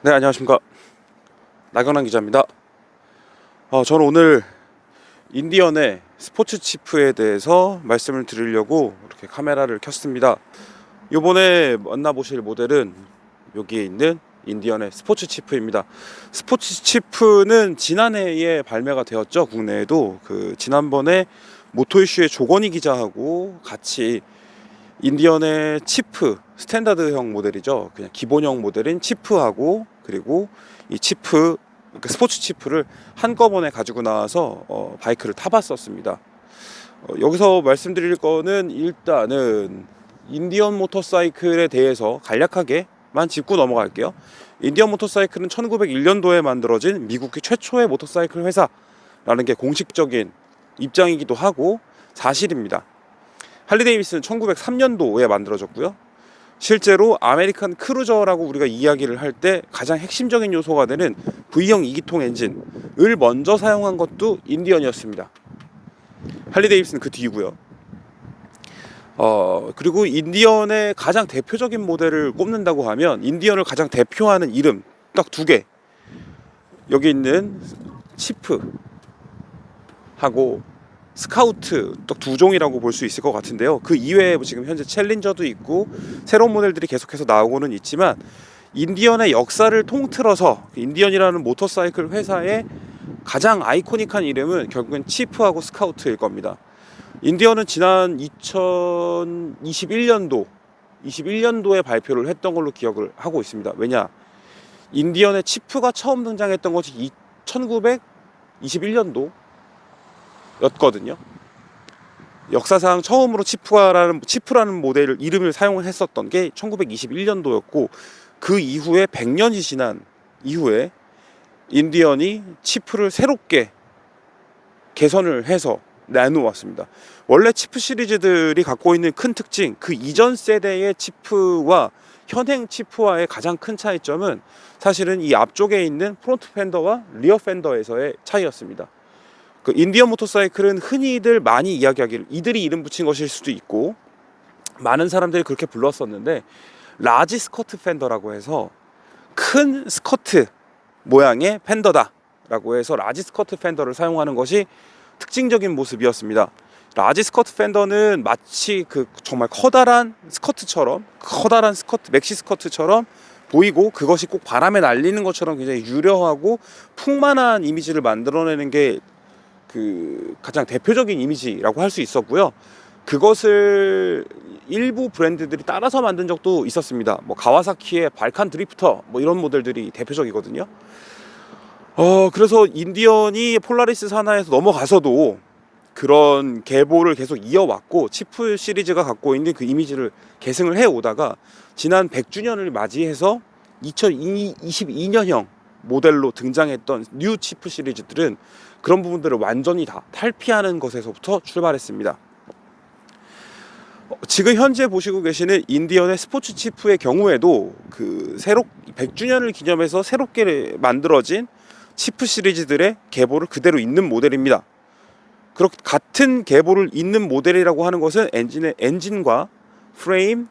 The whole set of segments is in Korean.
네, 안녕하십니까. 나경란 기자입니다. 저는 오늘 인디언의 스포츠 치프에 대해서 말씀을 드리려고 이렇게 카메라를 켰습니다. 요번에 만나보실 모델은 여기에 있는 인디언의 스포츠 치프입니다. 스포츠 치프는 지난해에 발매가 되었죠. 국내에도 지난번에 모토 이슈의 조건희 기자하고 같이 인디언의 치프 스탠다드형 모델이죠. 그냥 기본형 모델인 치프하고 그리고 이 치프 그러니까 스포츠 치프를 한꺼번에 가지고 나와서 바이크를 타봤었습니다. 여기서 말씀드릴 거는 일단은 인디언 모터사이클에 대해서 간략하게만 짚고 넘어갈게요. 인디언 모터사이클은 1901년도에 만들어진 미국 최초의 모터사이클 회사라는 게 공식적인 입장이기도 하고 사실입니다. 할리데이비스는 1903년도에 만들어졌고요. 실제로 아메리칸 크루저라고 우리가 이야기를 할 때 가장 핵심적인 요소가 되는 V형 2기통 엔진을 먼저 사용한 것도 인디언이었습니다. 할리데이비스는 그 뒤고요. 그리고 인디언의 가장 대표적인 모델을 꼽는다고 하면 인디언을 가장 대표하는 이름 딱 두 개. 여기 있는 치프하고 스카우트 딱 두 종이라고 볼 수 있을 것 같은데요. 그 이외에 지금 현재 챌린저도 있고 새로운 모델들이 계속해서 나오고는 있지만 인디언의 역사를 통틀어서 인디언이라는 모터사이클 회사의 가장 아이코닉한 이름은 결국엔 치프하고 스카우트일 겁니다. 인디언은 지난 2021년도에 발표를 했던 걸로 기억을 하고 있습니다. 왜냐? 인디언의 치프가 처음 등장했던 것이 1921년도 였거든요. 역사상 처음으로 치프라는 모델을 이름을 사용을 했었던 게 1921년도였고 그 이후에 100년이 지난 이후에 인디언이 치프를 새롭게 개선을 해서 내놓았습니다. 원래 치프 시리즈들이 갖고 있는 큰 특징, 그 이전 세대의 치프와 현행 치프와의 가장 큰 차이점은 사실은 이 앞쪽에 있는 프론트 팬더와 리어 팬더에서의 차이였습니다. 인디언 모터사이클은 흔히들 많이 이야기하기를 이들이 이름 붙인 것일 수도 있고 많은 사람들이 그렇게 불렀었는데 라지 스커트 팬더라고 해서 큰 스커트 모양의 팬더다 라고 해서 라지 스커트 팬더를 사용하는 것이 특징적인 모습이었습니다. 라지 스커트 팬더는 마치 정말 커다란 스커트 맥시 스커트처럼 보이고 그것이 꼭 바람에 날리는 것처럼 굉장히 유려하고 풍만한 이미지를 만들어내는 게 가장 대표적인 이미지라고 할 수 있었고요. 그것을 일부 브랜드들이 따라서 만든 적도 있었습니다. 가와사키의 발칸 드리프터 이런 모델들이 대표적이거든요. 그래서 인디언이 폴라리스 산하에서 넘어가서도 그런 계보를 계속 이어왔고 치프 시리즈가 갖고 있는 그 이미지를 계승을 해오다가 지난 100주년을 맞이해서 2022년형 모델로 등장했던 뉴 치프 시리즈들은 그런 부분들을 완전히 다 탈피하는 것에서부터 출발했습니다. 지금 현재 보시고 계시는 인디언의 스포츠 치프의 경우에도 100주년을 기념해서 새롭게 만들어진 치프 시리즈들의 계보를 그대로 있는 모델입니다. 같은 계보를 있는 모델이라고 하는 것은 엔진과 프레임,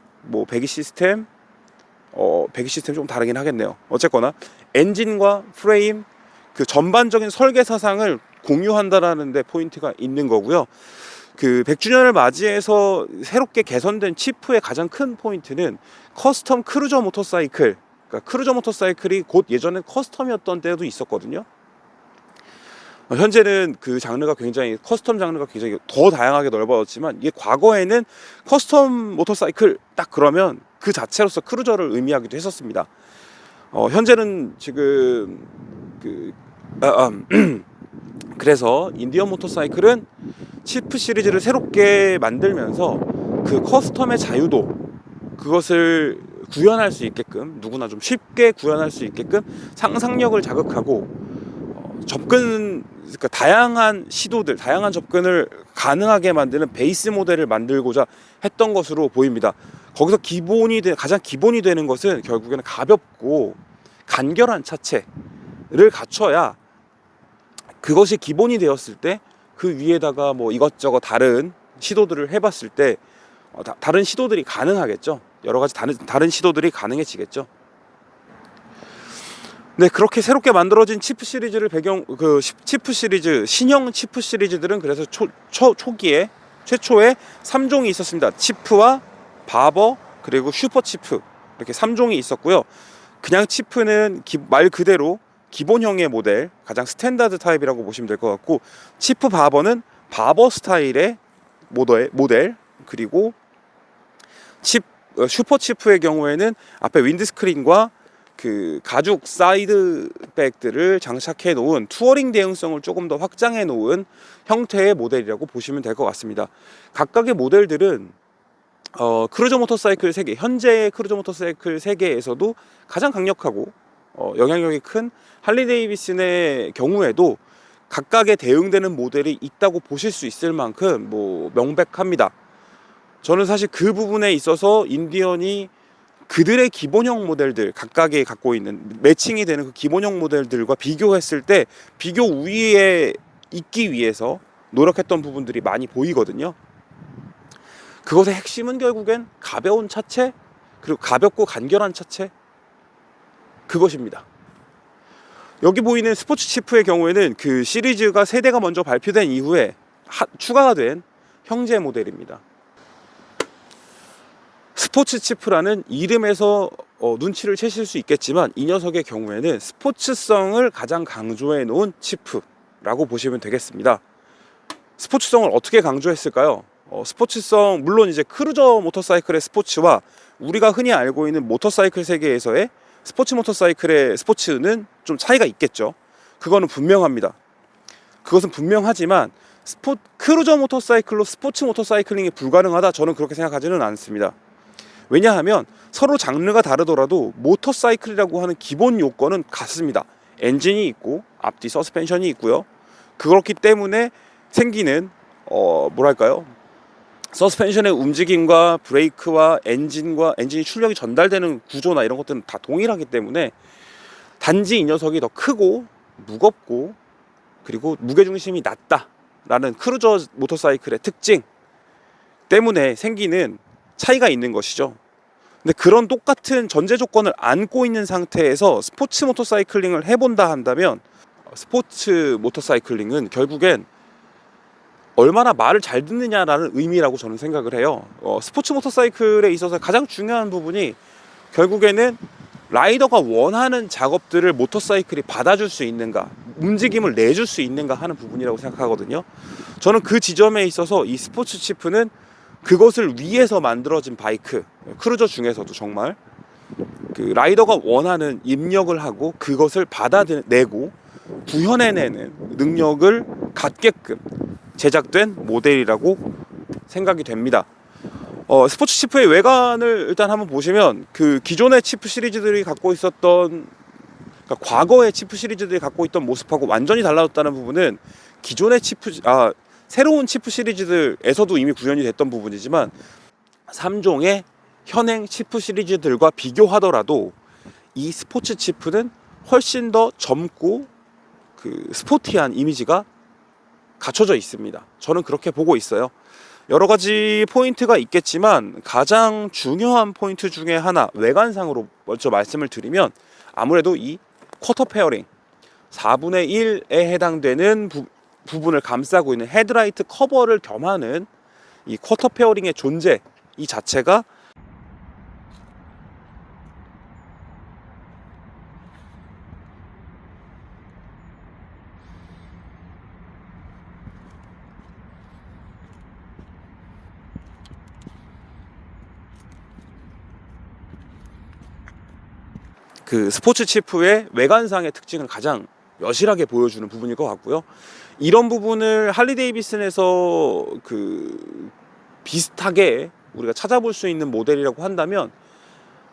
배기 시스템 좀 다르긴 하겠네요. 어쨌거나 엔진과 프레임 전반적인 설계 사상을 공유한다라는 데 포인트가 있는 거고요. 100주년을 맞이해서 새롭게 개선된 치프의 가장 큰 포인트는 커스텀 크루저 모터사이클. 크루저 모터사이클이 곧 예전에 커스텀이었던 때도 있었거든요. 현재는 커스텀 장르가 굉장히 더 다양하게 넓어졌지만 이게 과거에는 커스텀 모터사이클 딱 그러면 그 자체로서 크루저를 의미하기도 했었습니다. 현재는 지금 그래서 인디언 모터사이클은 치프 시리즈를 새롭게 만들면서 그 커스텀의 자유도 그것을 구현할 수 있게끔 누구나 좀 쉽게 구현할 수 있게끔 상상력을 자극하고 다양한 접근을 가능하게 만드는 베이스 모델을 만들고자 했던 것으로 보입니다. 거기서 가장 기본이 되는 것은 결국에는 가볍고 간결한 차체를 갖춰야 그것이 기본이 되었을 때 그 위에다가 이것저것 다른 시도들을 해봤을 때 다른 시도들이 가능하겠죠. 여러 가지 다른 시도들이 가능해지겠죠. 네, 그렇게 새롭게 만들어진 치프 시리즈를 치프 시리즈, 신형 치프 시리즈들은 그래서 초기에 최초에 3종이 있었습니다. 치프와 바버 그리고 슈퍼 치프, 이렇게 3종이 있었고요. 그냥 치프는 말 그대로 기본형의 모델, 가장 스탠다드 타입이라고 보시면 될 것 같고, 치프 바버는 바버 스타일의 모델, 그리고 슈퍼 치프의 경우에는 앞에 윈드스크린과 그 가죽 사이드백들을 장착해 놓은 투어링 대응성을 조금 더 확장해 놓은 형태의 모델이라고 보시면 될 것 같습니다. 각각의 모델들은 크루저 모터사이클 세계, 현재의 크루저 모터사이클 세계에서도 가장 강력하고 영향력이 큰 할리 데이비슨의 경우에도 각각의 대응되는 모델이 있다고 보실 수 있을 만큼 명백합니다. 저는 사실 그 부분에 있어서 인디언이 그들의 기본형 모델들, 각각의 갖고 있는 매칭이 되는 그 기본형 모델들과 비교했을 때 비교 우위에 있기 위해서 노력했던 부분들이 많이 보이거든요. 그것의 핵심은 결국엔 가벼운 차체, 그리고 가볍고 간결한 차체, 그것입니다. 여기 보이는 스포츠 치프의 경우에는 그 시리즈가 세대가 먼저 발표된 이후에 추가가 된 형제 모델입니다. 스포츠 치프라는 이름에서 눈치를 채실 수 있겠지만, 이 녀석의 경우에는 스포츠성을 가장 강조해 놓은 치프라고 보시면 되겠습니다. 스포츠성을 어떻게 강조했을까요? 스포츠성, 물론 이제 크루저 모터사이클의 스포츠와 우리가 흔히 알고 있는 모터사이클 세계에서의 스포츠 모터사이클의 스포츠는 좀 차이가 있겠죠. 그거는 분명합니다. 그것은 분명하지만 크루저 모터사이클로 스포츠 모터사이클링이 불가능하다, 저는 그렇게 생각하지는 않습니다. 왜냐하면 서로 장르가 다르더라도 모터사이클이라고 하는 기본 요건은 같습니다. 엔진이 있고 앞뒤 서스펜션이 있고요. 그렇기 때문에 생기는 서스펜션의 움직임과 브레이크와 엔진이 출력이 전달되는 구조나 이런 것들은 다 동일하기 때문에, 단지 이 녀석이 더 크고 무겁고 그리고 무게중심이 낮다라는 크루저 모터사이클의 특징 때문에 생기는 차이가 있는 것이죠. 근데 그런 똑같은 전제 조건을 안고 있는 상태에서 스포츠 모터사이클링을 해본다 한다면, 스포츠 모터사이클링은 결국엔 얼마나 말을 잘 듣느냐라는 의미라고 저는 생각을 해요. 스포츠 모터사이클에 있어서 가장 중요한 부분이 결국에는 라이더가 원하는 작업들을 모터사이클이 받아줄 수 있는가, 움직임을 내줄 수 있는가 하는 부분이라고 생각하거든요. 저는 그 지점에 있어서 이 스포츠 치프는 그것을 위해서 만들어진 바이크, 크루저 중에서도 정말 그 라이더가 원하는 입력을 하고 그것을 받아내고 구현해내는 능력을 갖게끔 제작된 모델이라고 생각이 됩니다. 스포츠 치프의 외관을 일단 한번 보시면, 그 기존의 치프 시리즈들이 갖고 있었던, 그러니까 과거의 치프 시리즈들이 갖고 있던 모습하고 완전히 달라졌다는 부분은 기존의 새로운 치프 시리즈들에서도 이미 구현이 됐던 부분이지만, 3종의 현행 치프 시리즈들과 비교하더라도 이 스포츠 치프는 훨씬 더 젊고 그 스포티한 이미지가 갖춰져 있습니다. 저는 그렇게 보고 있어요. 여러 가지 포인트가 있겠지만 가장 중요한 포인트 중에 하나, 외관상으로 먼저 말씀을 드리면 아무래도 이 쿼터 페어링, 4분의 1에 해당되는 부분을 감싸고 있는 헤드라이트 커버를 겸하는 이 쿼터 페어링의 존재, 이 자체가 그 스포츠 치프의 외관상의 특징을 가장 여실하게 보여주는 부분일 것 같고요. 이런 부분을 할리 데이비슨에서 그 비슷하게 우리가 찾아볼 수 있는 모델이라고 한다면,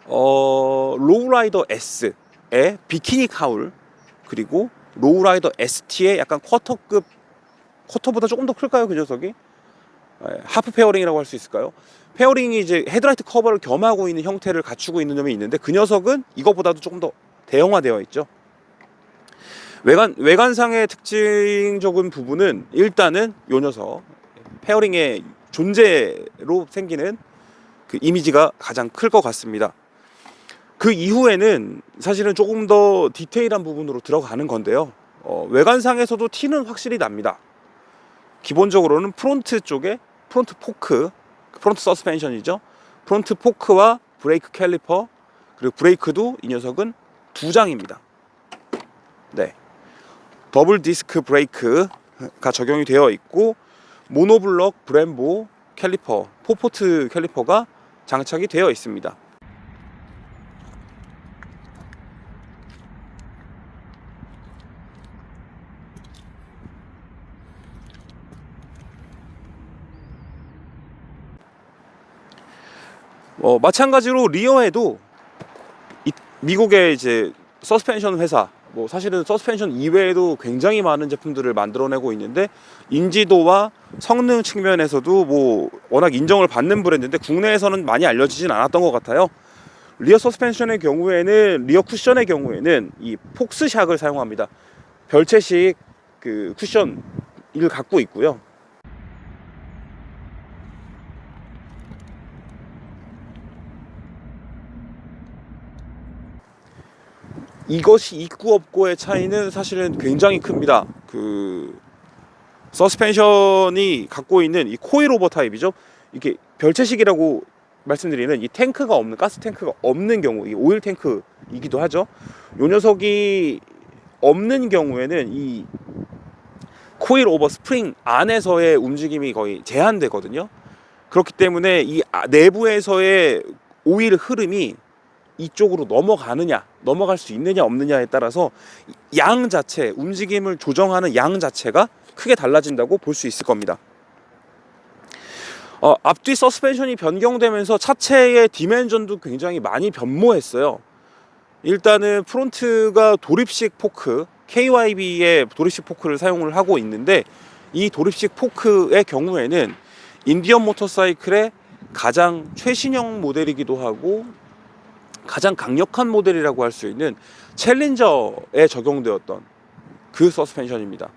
로우라이더 S의 비키니 카울, 그리고 로우라이더 ST의 약간 쿼터보다 조금 더 클까요, 그 녀석이? 하프 페어링이라고 할 수 있을까요? 페어링이 이제 헤드라이트 커버를 겸하고 있는 형태를 갖추고 있는 점이 있는데, 그 녀석은 이거보다도 조금 더 대형화되어 있죠. 외관상의 특징적인 부분은 일단은 요 녀석 페어링의 존재로 생기는 그 이미지가 가장 클 것 같습니다. 그 이후에는 사실은 조금 더 디테일한 부분으로 들어가는 건데요. 외관상에서도 티는 확실히 납니다. 기본적으로는 프론트 쪽에 프론트 포크, 프론트 서스펜션이죠. 프론트 포크와 브레이크 캘리퍼, 그리고 브레이크도 이 녀석은 두 장입니다. 네, 더블 디스크 브레이크가 적용이 되어 있고 모노블럭 브렘보 캘리퍼, 4포트 캘리퍼가 장착이 되어 있습니다. 마찬가지로 리어에도 미국의 이제 서스펜션 회사, 사실은 서스펜션 이외에도 굉장히 많은 제품들을 만들어내고 있는데 인지도와 성능 측면에서도 워낙 인정을 받는 브랜드인데 국내에서는 많이 알려지진 않았던 것 같아요. 리어 서스펜션의 경우에는, 리어 쿠션의 경우에는 이 폭스샥을 사용합니다. 별채식 그 쿠션을 갖고 있고요. 이것이 있고 없고의 차이는 사실은 굉장히 큽니다. 그 서스펜션이 갖고 있는 이 코일 오버 타입이죠. 이게 별채식이라고 말씀드리는 이 탱크가 없는, 가스 탱크가 없는 경우, 이 오일 탱크이기도 하죠. 요 녀석이 없는 경우에는 이 코일 오버 스프링 안에서의 움직임이 거의 제한되거든요. 그렇기 때문에 이 내부에서의 오일 흐름이 이쪽으로 넘어갈 수 있느냐 없느냐에 따라서 양 자체, 움직임을 조정하는 양 자체가 크게 달라진다고 볼 수 있을 겁니다. 앞뒤 서스펜션이 변경되면서 차체의 디멘전도 굉장히 많이 변모했어요. 일단은 프론트가 도립식 포크, KYB의 도립식 포크를 사용을 하고 있는데 이 도립식 포크의 경우에는 인디언 모터사이클의 가장 최신형 모델이기도 하고 가장 강력한 모델이라고 할 수 있는 챌린저에 적용되었던 그 서스펜션입니다.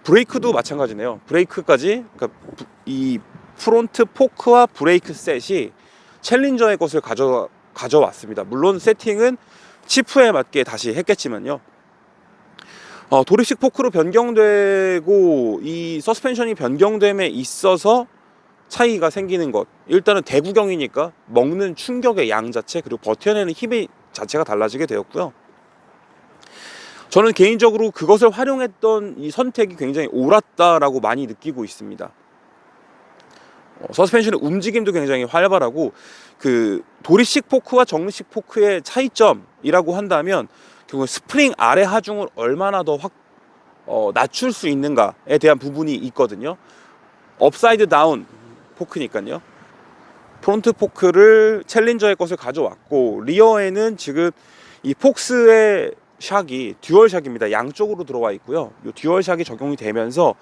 브레이크도 마찬가지네요. 브레이크까지, 그러니까 이 프론트 포크와 브레이크 셋이 챌린저의 것을 가져왔습니다. 물론 세팅은 치프에 맞게 다시 했겠지만요. 도립식 포크로 변경되고 이 서스펜션이 변경됨에 있어서 차이가 생기는 것, 일단은 대구경이니까 먹는 충격의 양 자체, 그리고 버텨내는 힘의 자체가 달라지게 되었고요. 저는 개인적으로 그것을 활용했던 이 선택이 굉장히 옳았다라고 많이 느끼고 있습니다. 서스펜션의 움직임도 굉장히 활발하고, 그 도립식 포크와 정립식 포크의 차이점이라고 한다면 결국 스프링 아래 하중을 얼마나 더 낮출 수 있는가에 대한 부분이 있거든요. 업사이드 다운 포크니까요. 프론트 포크를 챌린저의 것을 가져왔고, 리어에는 지금 이 폭스의 샥이 듀얼 샥입니다. 양쪽으로 들어와 있고요. 이 듀얼 샥이 적용이 되면서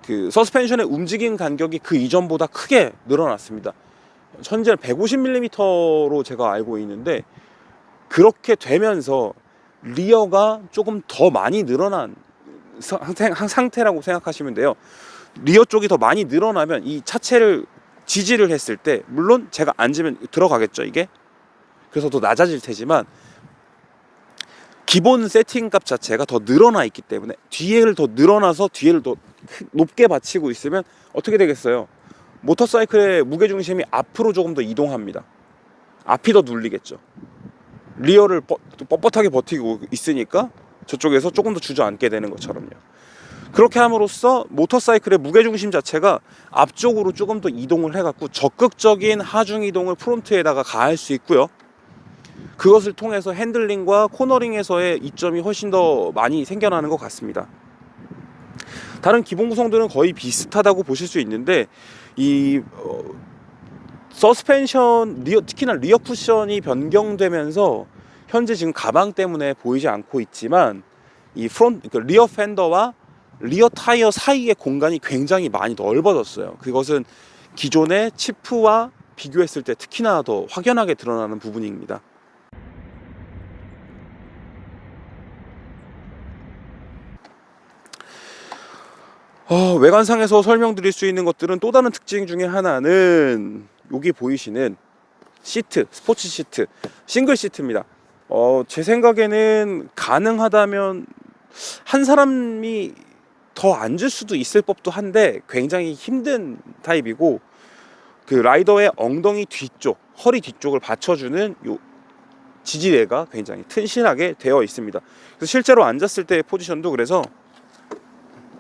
그 서스펜션의 움직임 간격이 그 이전보다 크게 늘어났습니다. 현재 150mm로 제가 알고 있는데, 그렇게 되면서 리어가 조금 더 많이 늘어난 상태라고 생각하시면 돼요. 리어 쪽이 더 많이 늘어나면 이 차체를 지지를 했을 때, 물론 제가 앉으면 들어가겠죠, 이게. 그래서 더 낮아질 테지만 기본 세팅 값 자체가 더 늘어나 있기 때문에, 뒤에를 더 늘어나서 뒤에를 더 높게 받치고 있으면 어떻게 되겠어요? 모터사이클의 무게중심이 앞으로 조금 더 이동합니다. 앞이 더 눌리겠죠. 리어를 뻣뻣하게 버티고 있으니까 저쪽에서 조금 더 주저앉게 되는 것처럼요. 그렇게 함으로써 모터사이클의 무게중심 자체가 앞쪽으로 조금 더 이동을 해갖고 적극적인 하중 이동을 프론트에다가 가할 수 있고요. 그것을 통해서 핸들링과 코너링에서의 이점이 훨씬 더 많이 생겨나는 것 같습니다. 다른 기본 구성들은 거의 비슷하다고 보실 수 있는데, 이 서스펜션, 특히나 리어 쿠션이 변경되면서 현재 지금 가방 때문에 보이지 않고 있지만 이 그러니까 리어 펜더와 리어 타이어 사이의 공간이 굉장히 많이 넓어졌어요. 그것은 기존의 치프와 비교했을 때 특히나 더 확연하게 드러나는 부분입니다. 외관상에서 설명드릴 수 있는 것들은 또 다른 특징 중에 하나는 여기 보이시는 시트, 스포츠 시트, 싱글 시트입니다. 제 생각에는 가능하다면 한 사람이 더 앉을 수도 있을 법도 한데 굉장히 힘든 타입이고, 그 라이더의 엉덩이 뒤쪽, 허리 뒤쪽을 받쳐주는 요 지지대가 굉장히 튼실하게 되어 있습니다. 그래서 실제로 앉았을 때의 포지션도 그래서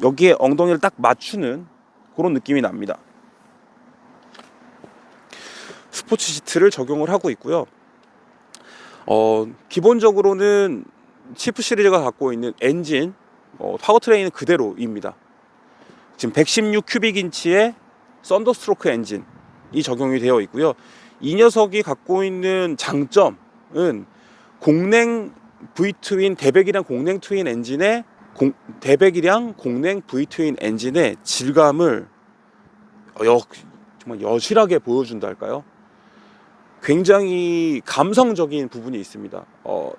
여기에 엉덩이를 딱 맞추는 그런 느낌이 납니다. 스포츠 시트를 적용을 하고 있고요. 기본적으로는 치프 시리즈가 갖고 있는 엔진, 파워트레인은 그대로입니다. 지금 116 큐빅 인치의 썬더스트로크 엔진이 적용이 되어 있고요. 이 녀석이 갖고 있는 장점은 공냉 V-트윈, 대배기량 공냉 트윈 엔진의 대배기량 공냉 V-트윈 엔진의 질감을 정말 여실하게 보여준다 할까요? 굉장히 감성적인 부분이 있습니다.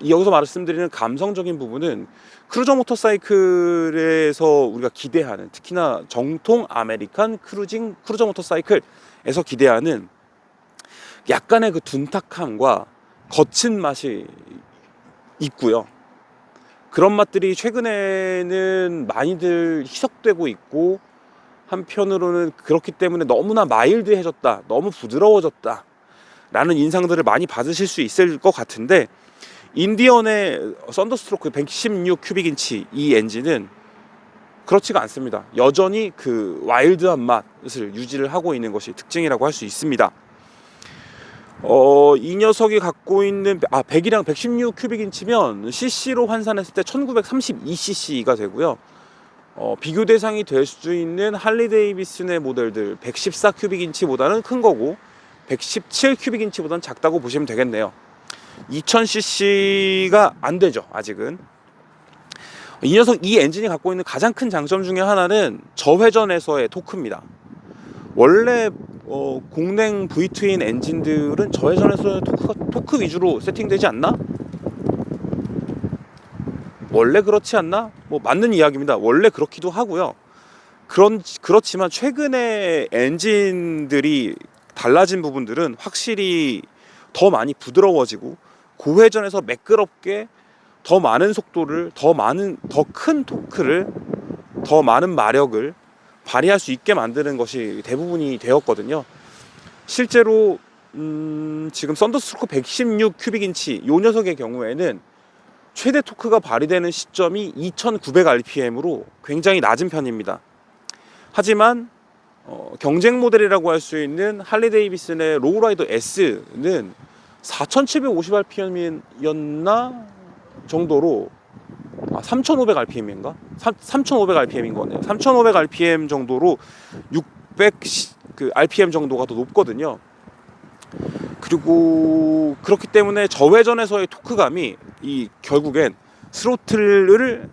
여기서 말씀드리는 감성적인 부분은 크루저 모터사이클에서 우리가 기대하는, 특히나 정통 아메리칸 크루저 모터사이클에서 기대하는 약간의 그 둔탁함과 거친 맛이 있고요. 그런 맛들이 최근에는 많이들 희석되고 있고, 한편으로는 그렇기 때문에 너무나 마일드해졌다, 너무 부드러워졌다 라는 인상들을 많이 받으실 수 있을 것 같은데, 인디언의 썬더스트로크 116 큐빅 인치 이 엔진은 그렇지가 않습니다. 여전히 그 와일드한 맛을 유지를 하고 있는 것이 특징이라고 할 수 있습니다. 이 녀석이 갖고 있는 배기량 116 큐빅 인치면 cc로 환산했을 때 1932cc가 되고요. 비교 대상이 될 수 있는 할리 데이비슨의 모델들 114 큐빅 인치보다는 큰 거고, 117 큐빅 인치보다는 작다고 보시면 되겠네요. 2000cc가 안 되죠, 아직은. 이 엔진이 갖고 있는 가장 큰 장점 중에 하나는 저회전에서의 토크입니다. 원래 공냉 V-트윈 엔진들은 저회전에서의 토크 위주로 세팅되지 않나? 원래 그렇지 않나? 뭐 맞는 이야기입니다. 원래 그렇기도 하고요. 그렇지만 최근에 엔진들이 달라진 부분들은 확실히 더 많이 부드러워지고, 고회전에서 매끄럽게 더 많은 속도를, 더 큰 토크를, 더 많은 마력을 발휘할 수 있게 만드는 것이 대부분이 되었거든요. 실제로 지금 썬더스트로크 116 큐빅 인치 이 녀석의 경우에는 최대 토크가 발휘되는 시점이 2900rpm으로 굉장히 낮은 편입니다. 하지만 경쟁 모델이라고 할 수 있는 할리 데이비슨의 로우라이더 S는 4750rpm이었나 정도로 3500rpm인가? 3500rpm인 거네요. 3500rpm 정도로 600 rpm 정도가 더 높거든요. 그리고 그렇기 때문에 저회전에서의 토크감이 결국엔 스로틀을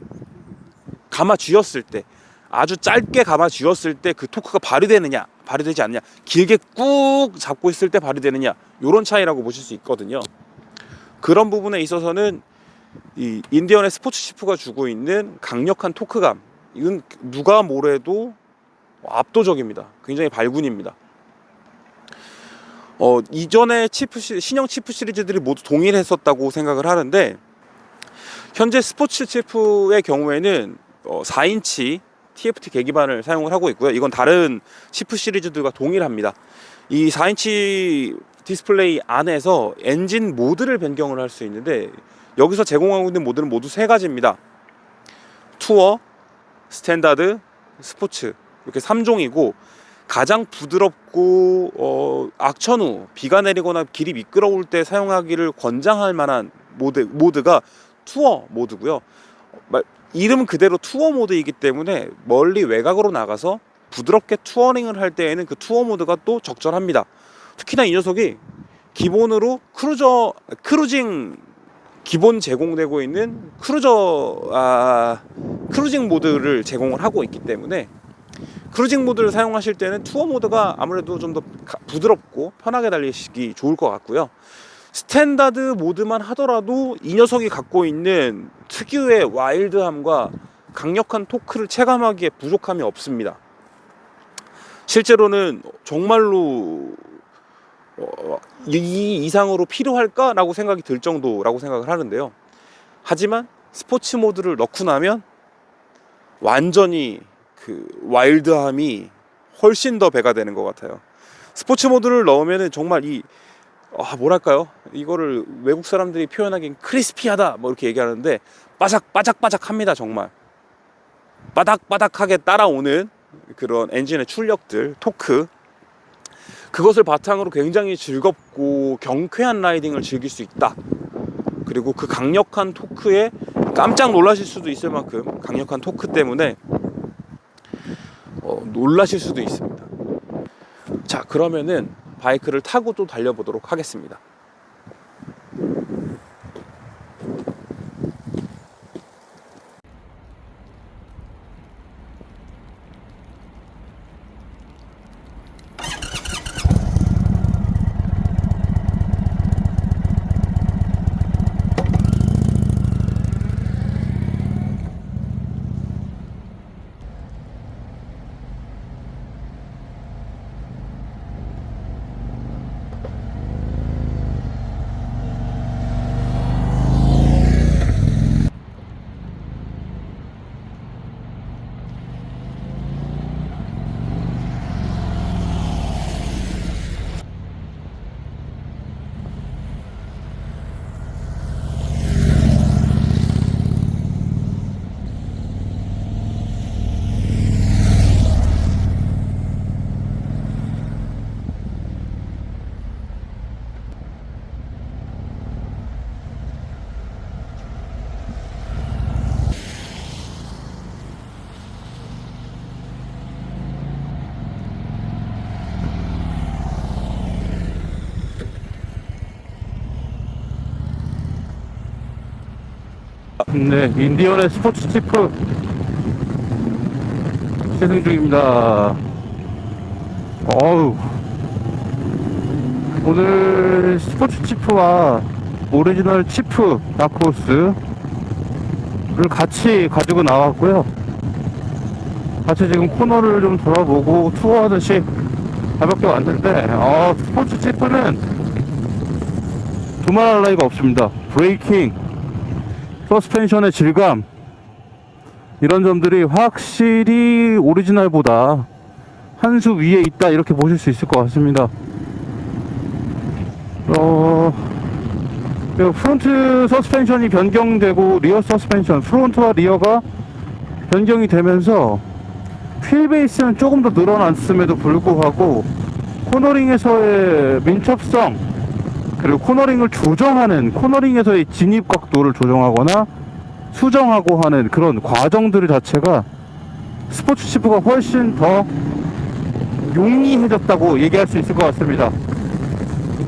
감아 쥐었을 때, 아주 짧게 감아 쥐었을 때 그 토크가 발휘되느냐, 발휘되지 않느냐, 길게 꾹 잡고 있을 때 발휘되느냐, 이런 차이라고 보실 수 있거든요. 그런 부분에 있어서는 이 인디언의 스포츠 시프가 주고 있는 강력한 토크감, 이건 누가 뭐래도 압도적입니다. 굉장히 발군입니다. 이전에 신형 치프 시리즈들이 모두 동일했었다고 생각을 하는데, 현재 스포츠 치프의 경우에는 4인치 TFT 계기판을 사용을 하고 있고요. 이건 다른 치프 시리즈들과 동일합니다. 이 4인치 디스플레이 안에서 엔진 모드를 변경을 할 수 있는데, 여기서 제공하고 있는 모드는 모두 세 가지입니다. 투어, 스탠다드, 스포츠, 이렇게 3종이고, 가장 부드럽고 악천 후 비가 내리거나 길이 미끄러울 때 사용하기를 권장할 만한 모드가 투어 모드고요. 이름 그대로 투어 모드이기 때문에 멀리 외곽으로 나가서 부드럽게 투어링을 할 때에는 그 투어 모드가 또 적절합니다. 특히나 이 녀석이 기본으로 크루징 기본 제공되고 있는 크루징 모드를 제공을 하고 있기 때문에, 크루징 모드를 사용하실 때는 투어 모드가 아무래도 좀 더 부드럽고 편하게 달리시기 좋을 것 같고요. 스탠다드 모드만 하더라도 이 녀석이 갖고 있는 특유의 와일드함과 강력한 토크를 체감하기에 부족함이 없습니다. 실제로는 정말로 이 이상으로 필요할까라고 생각이 들 정도라고 생각을 하는데요. 하지만 스포츠 모드를 넣고 나면 완전히 그 와일드함이 훨씬 더 배가 되는 것 같아요. 스포츠 모드를 넣으면은 정말 뭐랄까요? 이거를 외국 사람들이 표현하기엔 크리스피하다 뭐 이렇게 얘기하는데 바삭바삭합니다. 정말 바닥바닥하게 따라오는 그런 엔진의 출력들, 토크, 그것을 바탕으로 굉장히 즐겁고 경쾌한 라이딩을 즐길 수 있다. 그리고 그 강력한 토크에 깜짝 놀라실 수도 있을 만큼 강력한 토크 때문에 놀라실 수도 있습니다. 자, 그러면은 바이크를 타고 또 달려보도록 하겠습니다. 네, 인디언의 스포츠 치프 시승 중입니다. 오늘 스포츠 치프와 오리지널 치프 다크호스를 같이 가지고 나왔고요. 같이 지금 코너를 좀 돌아보고 투어하듯이 가볍게 왔는데, 스포츠 치프는 두말할 나위가 없습니다. 브레이킹, 서스펜션의 질감, 이런 점들이 확실히 오리지널보다 한 수 위에 있다, 이렇게 보실 수 있을 것 같습니다. 프론트 서스펜션이 변경되고 리어 서스펜션, 프론트와 리어가 변경이 되면서 휠 베이스는 조금 더 늘어났음에도 불구하고 코너링에서의 민첩성, 그리고 코너링을 조정하는, 코너링에서의 진입 각도를 조정하거나 수정하고 하는 그런 과정들 자체가 스포츠 치프가 훨씬 더 용이해졌다고 얘기할 수 있을 것 같습니다.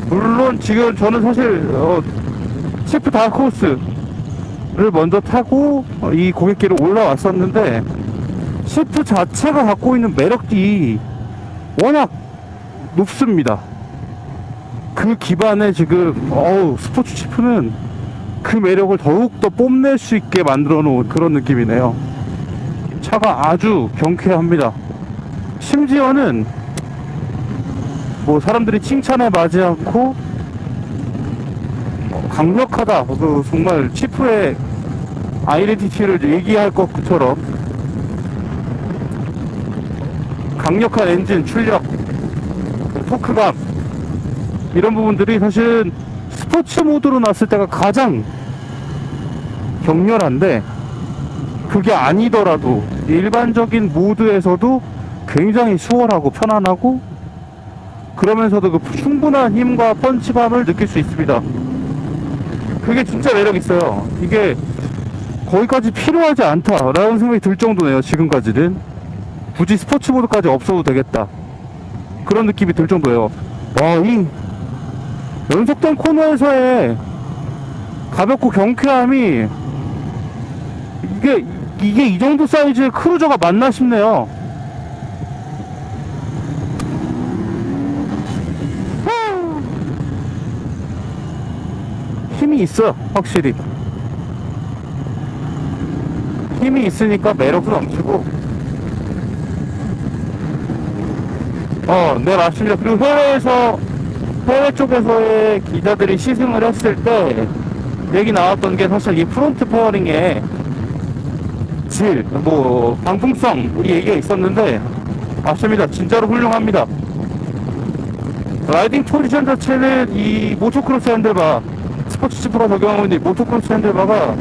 물론 지금 저는 사실 치프 다크호스를 먼저 타고 이 고갯길을 올라왔었는데, 치프 자체가 갖고 있는 매력이 워낙 높습니다. 그 기반에 지금 스포츠 치프는 그 매력을 더욱더 뽐낼 수 있게 만들어 놓은 그런 느낌이네요. 차가 아주 경쾌합니다. 심지어는 뭐 사람들이 칭찬에 맞지 않고 강력하다, 정말 치프의 아이덴티티를 얘기할 것처럼 강력한 엔진 출력, 토크감, 이런 부분들이 사실은 스포츠 모드로 놨을 때가 가장 격렬한데, 그게 아니더라도 일반적인 모드에서도 굉장히 수월하고 편안하고, 그러면서도 그 충분한 힘과 펀치감을 느낄 수 있습니다. 그게 진짜 매력 있어요. 이게 거기까지 필요하지 않다라는 생각이 들 정도네요. 지금까지는 굳이 스포츠 모드까지 없어도 되겠다, 그런 느낌이 들 정도예요. 이 연속된 코너에서의 가볍고 경쾌함이, 이게 이 정도 사이즈의 크루저가 맞나 싶네요. 힘이 있어, 확실히. 힘이 있으니까 매력도 넘치고, 네, 맞습니다. 그리고 해외에서 해외 쪽에서의 기자들이 시승을 했을 때 얘기 나왔던 게 사실 이 프론트 페어링의 질, 뭐 방풍성 이 얘기가 있었는데 맞습니다. 진짜로 훌륭합니다. 라이딩 포지션 자체는 이 모토크로스 핸들바, 스포츠 지프로 적용하고 있는 이 모토크로스 핸들바가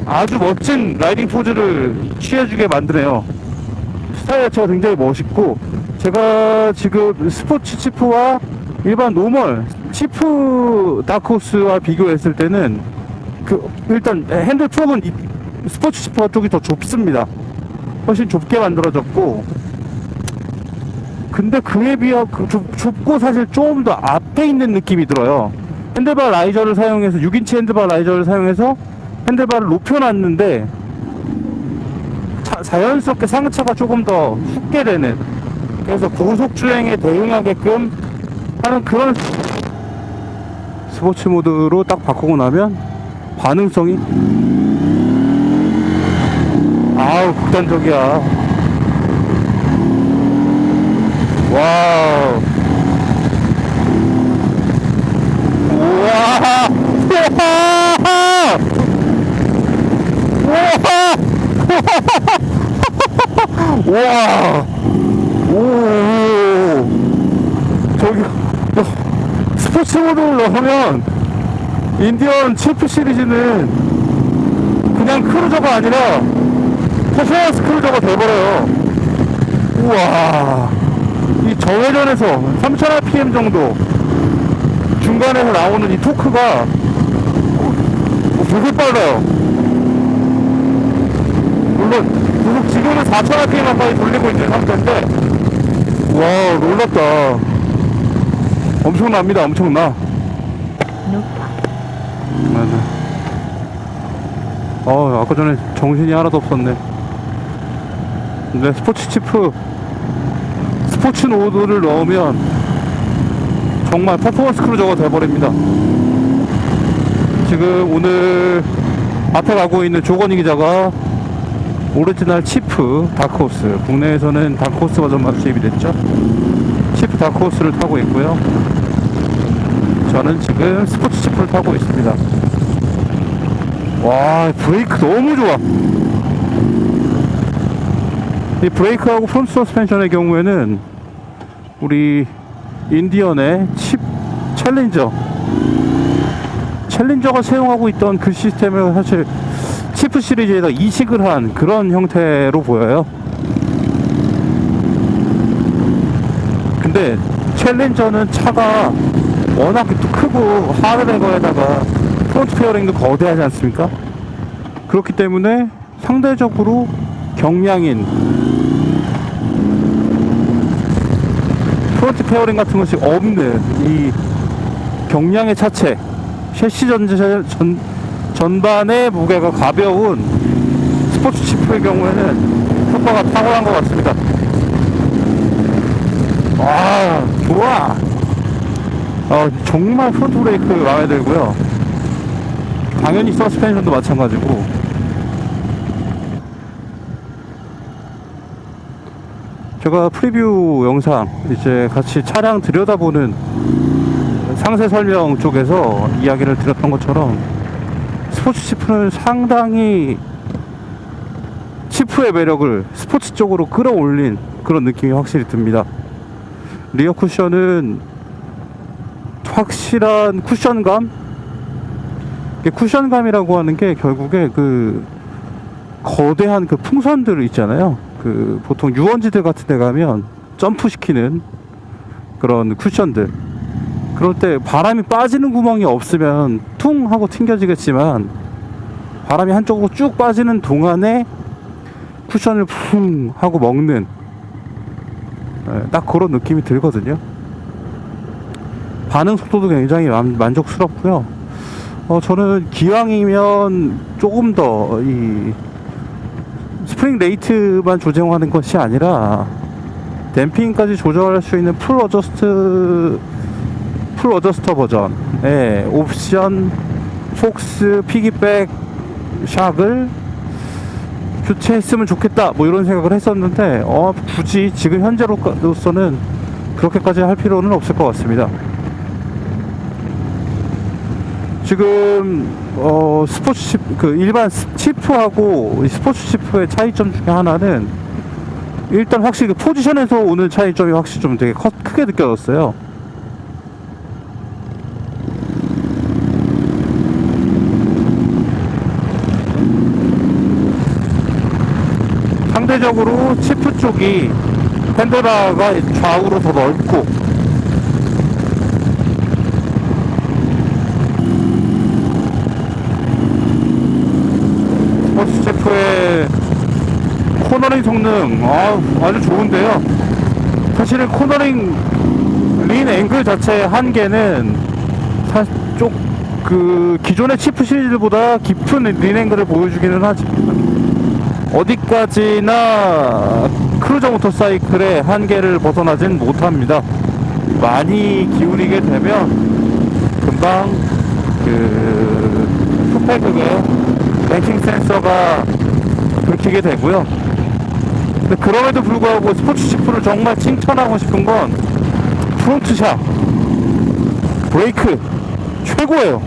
아주 멋진 라이딩 포즈를 취해주게 만드네요. 스타일 자체가 굉장히 멋있고, 제가 지금 스포츠 치프와 일반 노멀 치프 다크호스와 비교했을 때는 일단 핸들 쪽은 스포츠 치프 쪽이 더 좁습니다. 훨씬 좁게 만들어졌고, 근데 그에 비해 좁고 사실 좀 더 앞에 있는 느낌이 들어요. 핸들바 라이저를 사용해서 6인치 핸들바 라이저를 사용해서 핸들바를 높여놨는데 자연스럽게 상차가 조금 더 훅게 되는, 그래서 고속 주행에 대응하게끔 하는 그런 스포츠 모드로 딱 바꾸고 나면 반응성이 아우 극단적이야. 와우. 우와. 우와. 오. 저기 스포츠 모드를 넣으면 인디언 치프 시리즈는 그냥 크루저가 아니라 퍼포먼스 크루저가 돼버려요. 우와. 이 저회전에서 3000rpm 정도 중간에서 나오는 이 토크가 되게 빨라요. 물론 지금은 4000rpm 가까이 돌리고 있는 상태인데, 와 놀랍다. 엄청납니다. 엄청나. 아까 전에 정신이 하나도 없었네. 근데 스포츠 치프 스포츠 노드를 넣으면 정말 퍼포먼스 크루저가 돼버립니다. 지금 오늘 앞에 가고 있는 조건희 기자가 오리지널 치프 다크호스, 국내에서는 다크호스 버전만 수입이 됐죠. 치프 다크호스를 타고 있고요. 저는 지금 스포츠 치프를 타고 있습니다. 와, 브레이크 너무 좋아. 이 브레이크하고 프론트 서스펜션의 경우에는 우리 인디언의 챌린저가 사용하고 있던 그 시스템을 사실 치프 시리즈에다 이식을 한 그런 형태로 보여요. 근데 챌린저는 차가 워낙 또 크고 하드레거에다가 프론트 페어링도 거대하지 않습니까? 그렇기 때문에 상대적으로 경량인 프론트 페어링 같은 것이 없는 이 경량의 차체, 셰시 전반의 무게가 가벼운 스포츠 치프의 경우에는 효과가 탁월한 것 같습니다. 와, 좋아. 정말 프론트 브레이크 마음에 들고요. 당연히 서스펜션도 마찬가지고. 제가 프리뷰 영상 이제 같이 차량 들여다보는 상세 설명 쪽에서 이야기를 드렸던 것처럼 스포츠 치프는 상당히 치프의 매력을 스포츠 쪽으로 끌어올린 그런 느낌이 확실히 듭니다. 리어 쿠션은 확실한 쿠션감? 쿠션감이라고 하는 게 결국에 그 거대한 그 풍선들 있잖아요. 그 보통 유원지들 같은 데 가면 점프 시키는 그런 쿠션들, 그럴 때 바람이 빠지는 구멍이 없으면 퉁 하고 튕겨지겠지만 바람이 한쪽으로 쭉 빠지는 동안에 쿠션을 쿵 하고 먹는, 딱 그런 느낌이 들거든요. 반응 속도도 굉장히 만족스럽고요. 저는 기왕이면 조금 더 이 스프링 레이트만 조정하는 것이 아니라 댐핑까지 조절할 수 있는 풀 어저스터 버전의 옵션 폭스 피기백 샥을 교체했으면 좋겠다, 뭐 이런 생각을 했었는데 굳이 지금 현재로서는 그렇게까지 할 필요는 없을 것 같습니다. 지금 스포츠 칩, 그 일반 치프하고 스포츠 치프의 차이점 중에 하나는 일단 확실히 그 포지션에서 오는 차이점이 확실히 좀 되게 크게 느껴졌어요. 상대적으로 치프 쪽이 핸들바가 좌우로 더 넓고, 스포츠 치프의 코너링 성능 아주 좋은데요. 사실은 코너링 린 앵글 자체의 한계는 그 기존의 치프 시리즈보다 깊은 린 앵글을 보여주기는 하지만 어디까지나 크루저 모터사이클의 한계를 벗어나진 못합니다. 많이 기울이게 되면 금방 그 풋패드의 뱅킹 센서가 긁히게 되고요. 근데 그럼에도 불구하고 스포츠 치프를 정말 칭찬하고 싶은 건 프론트샷, 브레이크 최고예요.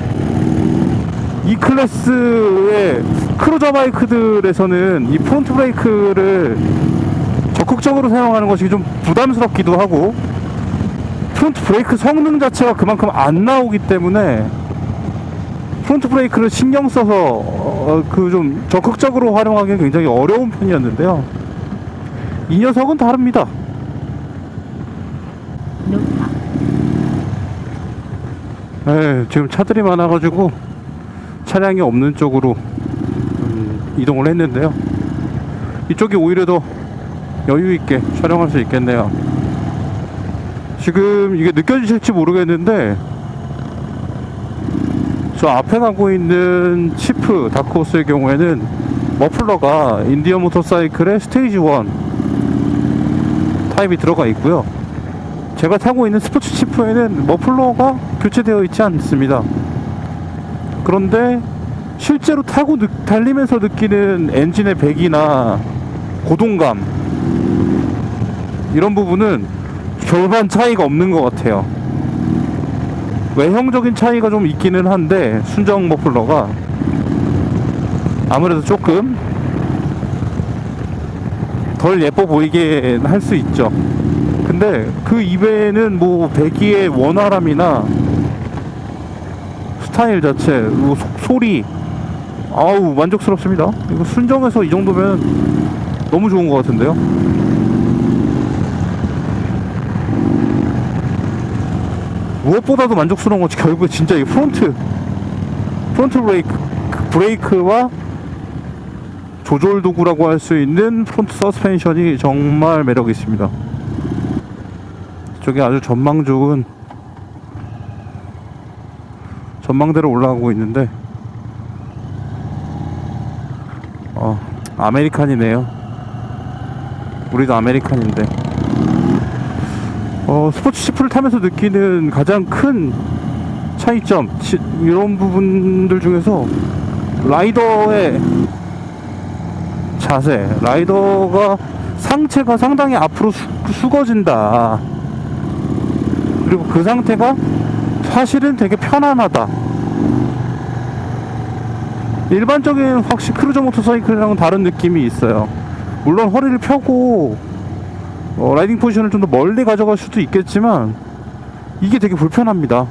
이 클래스의 크루저 바이크들에서는 이 프론트 브레이크를 적극적으로 사용하는 것이 좀 부담스럽기도 하고, 프론트 브레이크 성능 자체가 그만큼 안 나오기 때문에 프론트 브레이크를 신경 써서 그 좀 적극적으로 활용하기 굉장히 어려운 편이었는데요. 이 녀석은 다릅니다. 네, 지금 차들이 많아가지고 차량이 없는 쪽으로 이동을 했는데요. 이쪽이 오히려 더 여유있게 촬영할 수 있겠네요. 지금 이게 느껴지실지 모르겠는데 저 앞에 가고 있는 치프 다크호스의 경우에는 머플러가 인디언 모터사이클의 스테이지 1 타입이 들어가 있고요. 제가 타고 있는 스포츠 치프에는 머플러가 교체되어 있지 않습니다. 그런데 실제로 타고 달리면서 느끼는 엔진의 배기나 고동감, 이런 부분은 별반 차이가 없는 것 같아요. 외형적인 차이가 좀 있기는 한데 순정 머플러가 아무래도 조금 덜 예뻐 보이게 할 수 있죠. 근데 그 이외에는 뭐 배기의 원활함이나 스타일 자체, 뭐 소리, 아우 만족스럽습니다. 이거 순정에서 이 정도면 너무 좋은 것 같은데요. 무엇보다도 만족스러운 것이 결국 진짜 이 프론트 브레이크와 조절 도구라고 할 수 있는 프론트 서스펜션이 정말 매력이 있습니다. 저기 아주 전망 좋은 전망대로 올라가고 있는데 아메리칸이네요. 우리도 아메리칸인데 스포츠 치프를 타면서 느끼는 가장 큰 차이점, 이런 부분들 중에서 라이더의 자세, 라이더가 상체가 상당히 앞으로 숙어진다. 그리고 그 상태가 사실은 되게 편안하다. 일반적인 확실히 크루저 모터사이클이랑은 다른 느낌이 있어요. 물론 허리를 펴고 라이딩 포지션을 좀 더 멀리 가져갈 수도 있겠지만 이게 되게 불편합니다.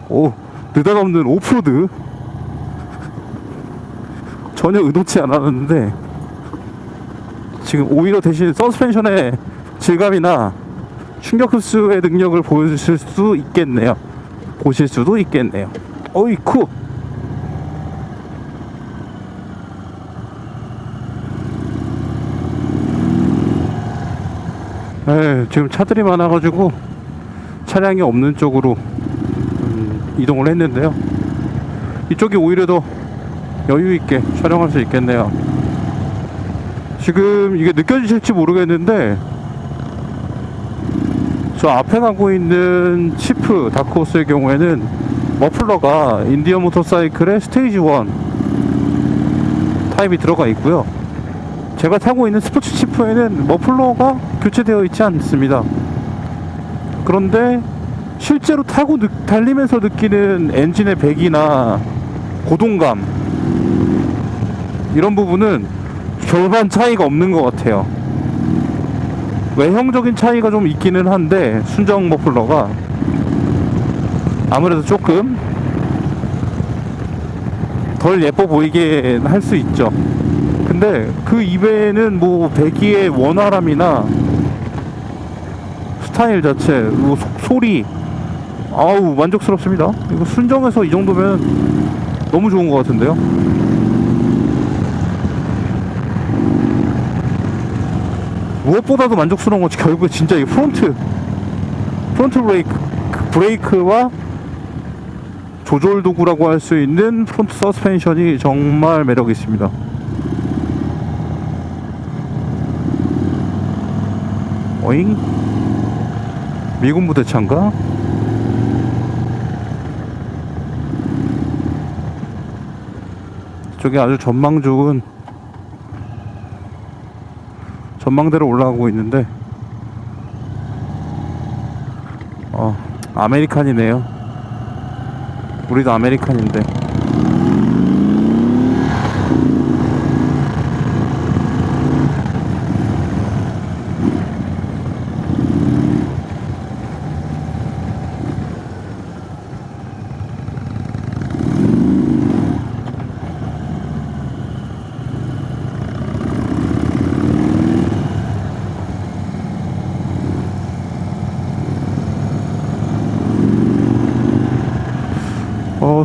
오, 느닷없는 오프로드. 전혀 의도치 않았는데 지금 오히려 대신 서스펜션의 질감이나 충격 흡수의 능력을 보여주실 수 있겠네요. 보실 수도 있겠네요. 어이쿠. 네, 지금 차들이 많아가지고 차량이 없는 쪽으로 이동을 했는데요. 이쪽이 오히려 더 여유있게 촬영할 수 있겠네요. 지금 이게 느껴지실지 모르겠는데 저 앞에 가고 있는 치프 다크호스의 경우에는 머플러가 인디언 모터사이클의 스테이지 1 타입이 들어가 있고요. 제가 타고 있는 스포츠 치프에는 머플러가 교체되어 있지 않습니다. 그런데 실제로 타고 달리면서 느끼는 엔진의 배기나 고동감, 이런 부분은 별반 차이가 없는 것 같아요. 외형적인 차이가 좀 있기는 한데, 순정 머플러가 아무래도 조금 덜 예뻐 보이게 할 수 있죠. 근데 그 이외에는 뭐 배기의 원활함이나 스타일 자체, 뭐 소리, 아우 만족스럽습니다. 이거 순정에서 이 정도면 너무 좋은 것 같은데요. 무엇보다도 만족스러운 건 결국에 진짜 이 프론트 브레이크와 조절 도구라고 할 수 있는 프론트 서스펜션이 정말 매력이 있습니다. 어잉? 미군 부대차인가? 이쪽에 아주 전망 좋은 전망대로 올라가고 있는데, 아메리칸이네요. 우리도 아메리칸인데.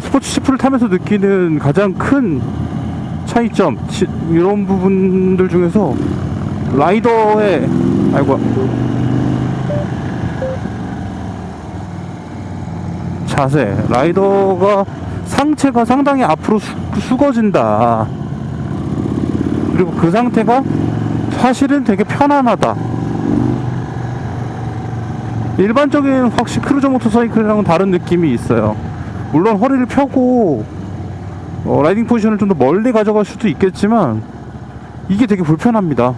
스포츠 치프를 타면서 느끼는 가장 큰 차이점, 이런 부분들 중에서 라이더의 자세, 라이더가 상체가 상당히 앞으로 숙어진다. 그리고 그 상태가 사실은 되게 편안하다. 일반적인 확실히 크루저 모터사이클이랑은 다른 느낌이 있어요. 물론 허리를 펴고 라이딩 포지션을 좀 더 멀리 가져갈 수도 있겠지만, 이게 되게 불편합니다.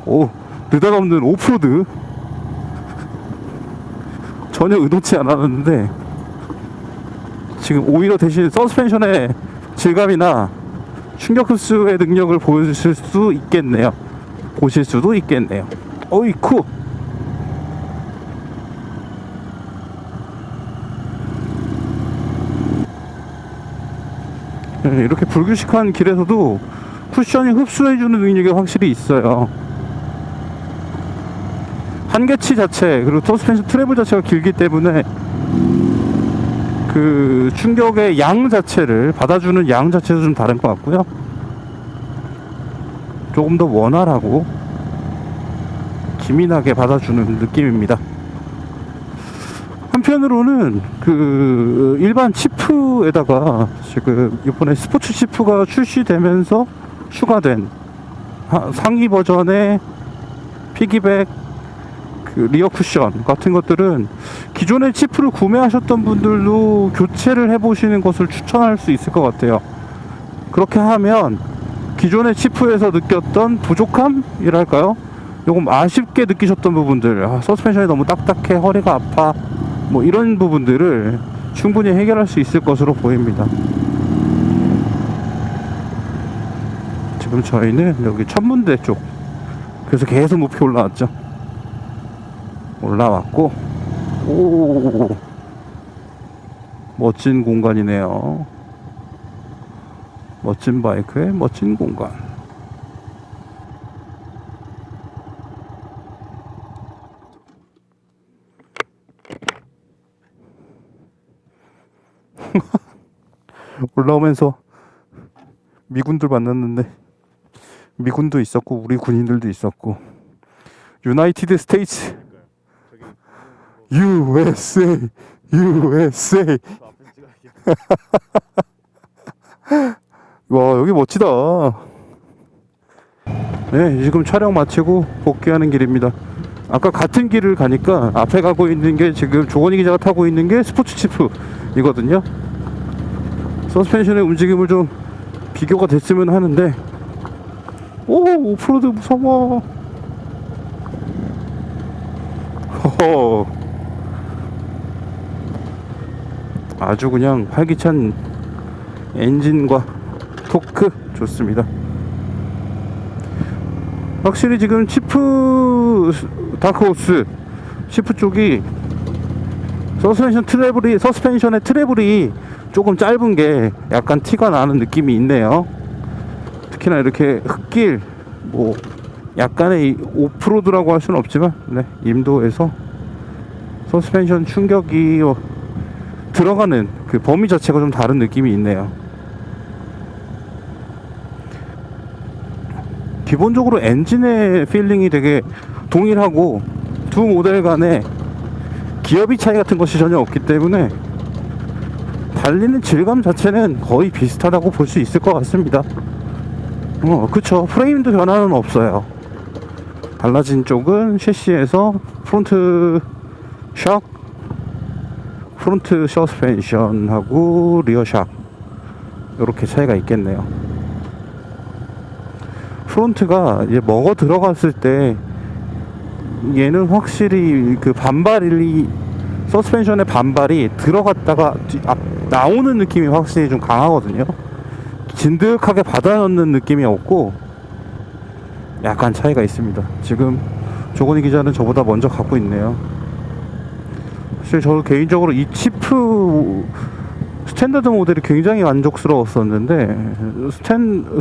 오, 느닷없는 오프로드. 전혀 의도치 않았는데 지금 오히려 대신 서스펜션의 질감이나 충격 흡수의 능력을 보여주실 수 있겠네요. 보실 수도 있겠네요. 어이쿠. 이렇게 불규칙한 길에서도 쿠션이 흡수해주는 능력이 확실히 있어요. 한계치 자체, 그리고 서스펜션 트래블 자체가 길기 때문에 그 충격의 양 자체를 받아주는 양 자체도 좀 다른 것 같고요. 조금 더 원활하고 기민하게 받아주는 느낌입니다. 한편으로는 그 일반 치프에다가 지금 이번에 스포츠 치프가 출시되면서 추가된 상위 버전의 피기백, 그 리어 쿠션 같은 것들은 기존의 치프를 구매하셨던 분들도 교체를 해보시는 것을 추천할 수 있을 것 같아요. 그렇게 하면 기존의 치프에서 느꼈던 부족함이랄까요? 조금 아쉽게 느끼셨던 부분들, 서스펜션이 너무 딱딱해, 허리가 아파, 뭐 이런 부분들을 충분히 해결할 수 있을 것으로 보입니다. 지금 저희는 여기 천문대 쪽, 그래서 계속 높이 올라왔죠. 올라왔고, 오, 멋진 공간이네요. 멋진 바이크의 멋진 공간. 올라오면서 미군들 만났는데, 미군도 있었고 우리 군인들도 있었고, 유나이티드 스테이츠, USA, USA. 와, 여기 멋지다. 네, 지금 촬영 마치고 복귀하는 길입니다. 아까 같은 길을 가니까 앞에 가고 있는 게, 지금 조건희 기자가 타고 있는 게 스포츠 치프이거든요. 서스펜션의 움직임을 좀 비교가 됐으면 하는데, 오, 오프로드 무서워. 허허. 아주 그냥 활기찬 엔진과 토크 좋습니다. 확실히 지금 치프 다크호스 치프 쪽이 서스펜션의 트래블이 조금 짧은 게 약간 티가 나는 느낌이 있네요. 특히나 이렇게 흙길, 뭐 약간의 오프로드라고 할 수는 없지만, 네, 임도에서 서스펜션 충격이 들어가는 그 범위 자체가 좀 다른 느낌이 있네요. 기본적으로 엔진의 필링이 되게 동일하고 두 모델 간에 기어비 차이 같은 것이 전혀 없기 때문에 달리는 질감 자체는 거의 비슷하다고 볼 수 있을 것 같습니다. 그쵸. 프레임도 변화는 없어요. 달라진 쪽은 셰시에서 프론트 서스펜션하고 리어 샥 이렇게 차이가 있겠네요. 프론트가 이제 먹어 들어갔을 때 얘는 확실히 그 반발이, 서스펜션의 반발이 들어갔다가 나오는 느낌이 확실히 좀 강하거든요. 진득하게 받아 넣는 느낌이 없고 약간 차이가 있습니다. 지금 조건희 기자는 저보다 먼저 갖고 있네요. 사실 저 개인적으로 이 치프 스탠다드 모델이 굉장히 만족스러웠었는데,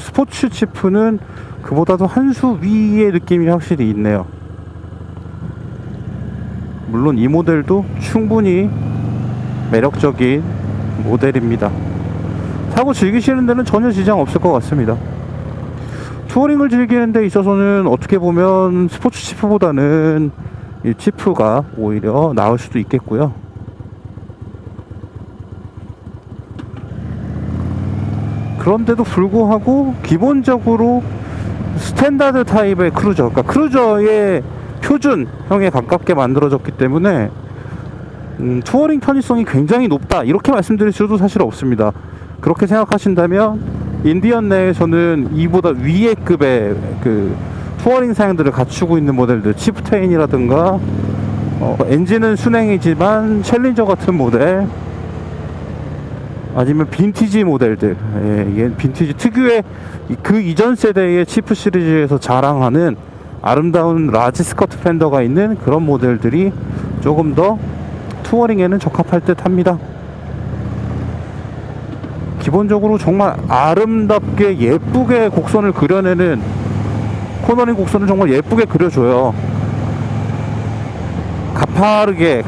스포츠 치프는 그보다도 한 수 위의 느낌이 확실히 있네요. 물론 이 모델도 충분히 매력적인 모델입니다. 타고 즐기시는 데는 전혀 지장 없을 것 같습니다. 투어링을 즐기는 데 있어서는 어떻게 보면 스포츠 치프보다는 이 치프가 오히려 나을 수도 있겠고요. 그런데도 불구하고 기본적으로 스탠다드 타입의 크루저, 그러니까 크루저의 표준형에 가깝게 만들어졌기 때문에 투어링 편의성이 굉장히 높다 이렇게 말씀드릴 수도 사실 없습니다. 그렇게 생각하신다면 인디언 내에서는 이보다 위의 급의 그 투어링 사양들을 갖추고 있는 모델들, 치프테인이라든가 엔진은 순행이지만 챌린저 같은 모델, 아니면 빈티지 모델들, 예, 빈티지 특유의 그 이전 세대의 치프 시리즈에서 자랑하는 아름다운 라지 스커트 팬더가 있는 그런 모델들이 조금 더 투어링에는 적합할 듯 합니다. 기본적으로 정말 아름답게 예쁘게 곡선을 그려내는, 코너링 곡선을 정말 예쁘게 그려줘요. 가파르게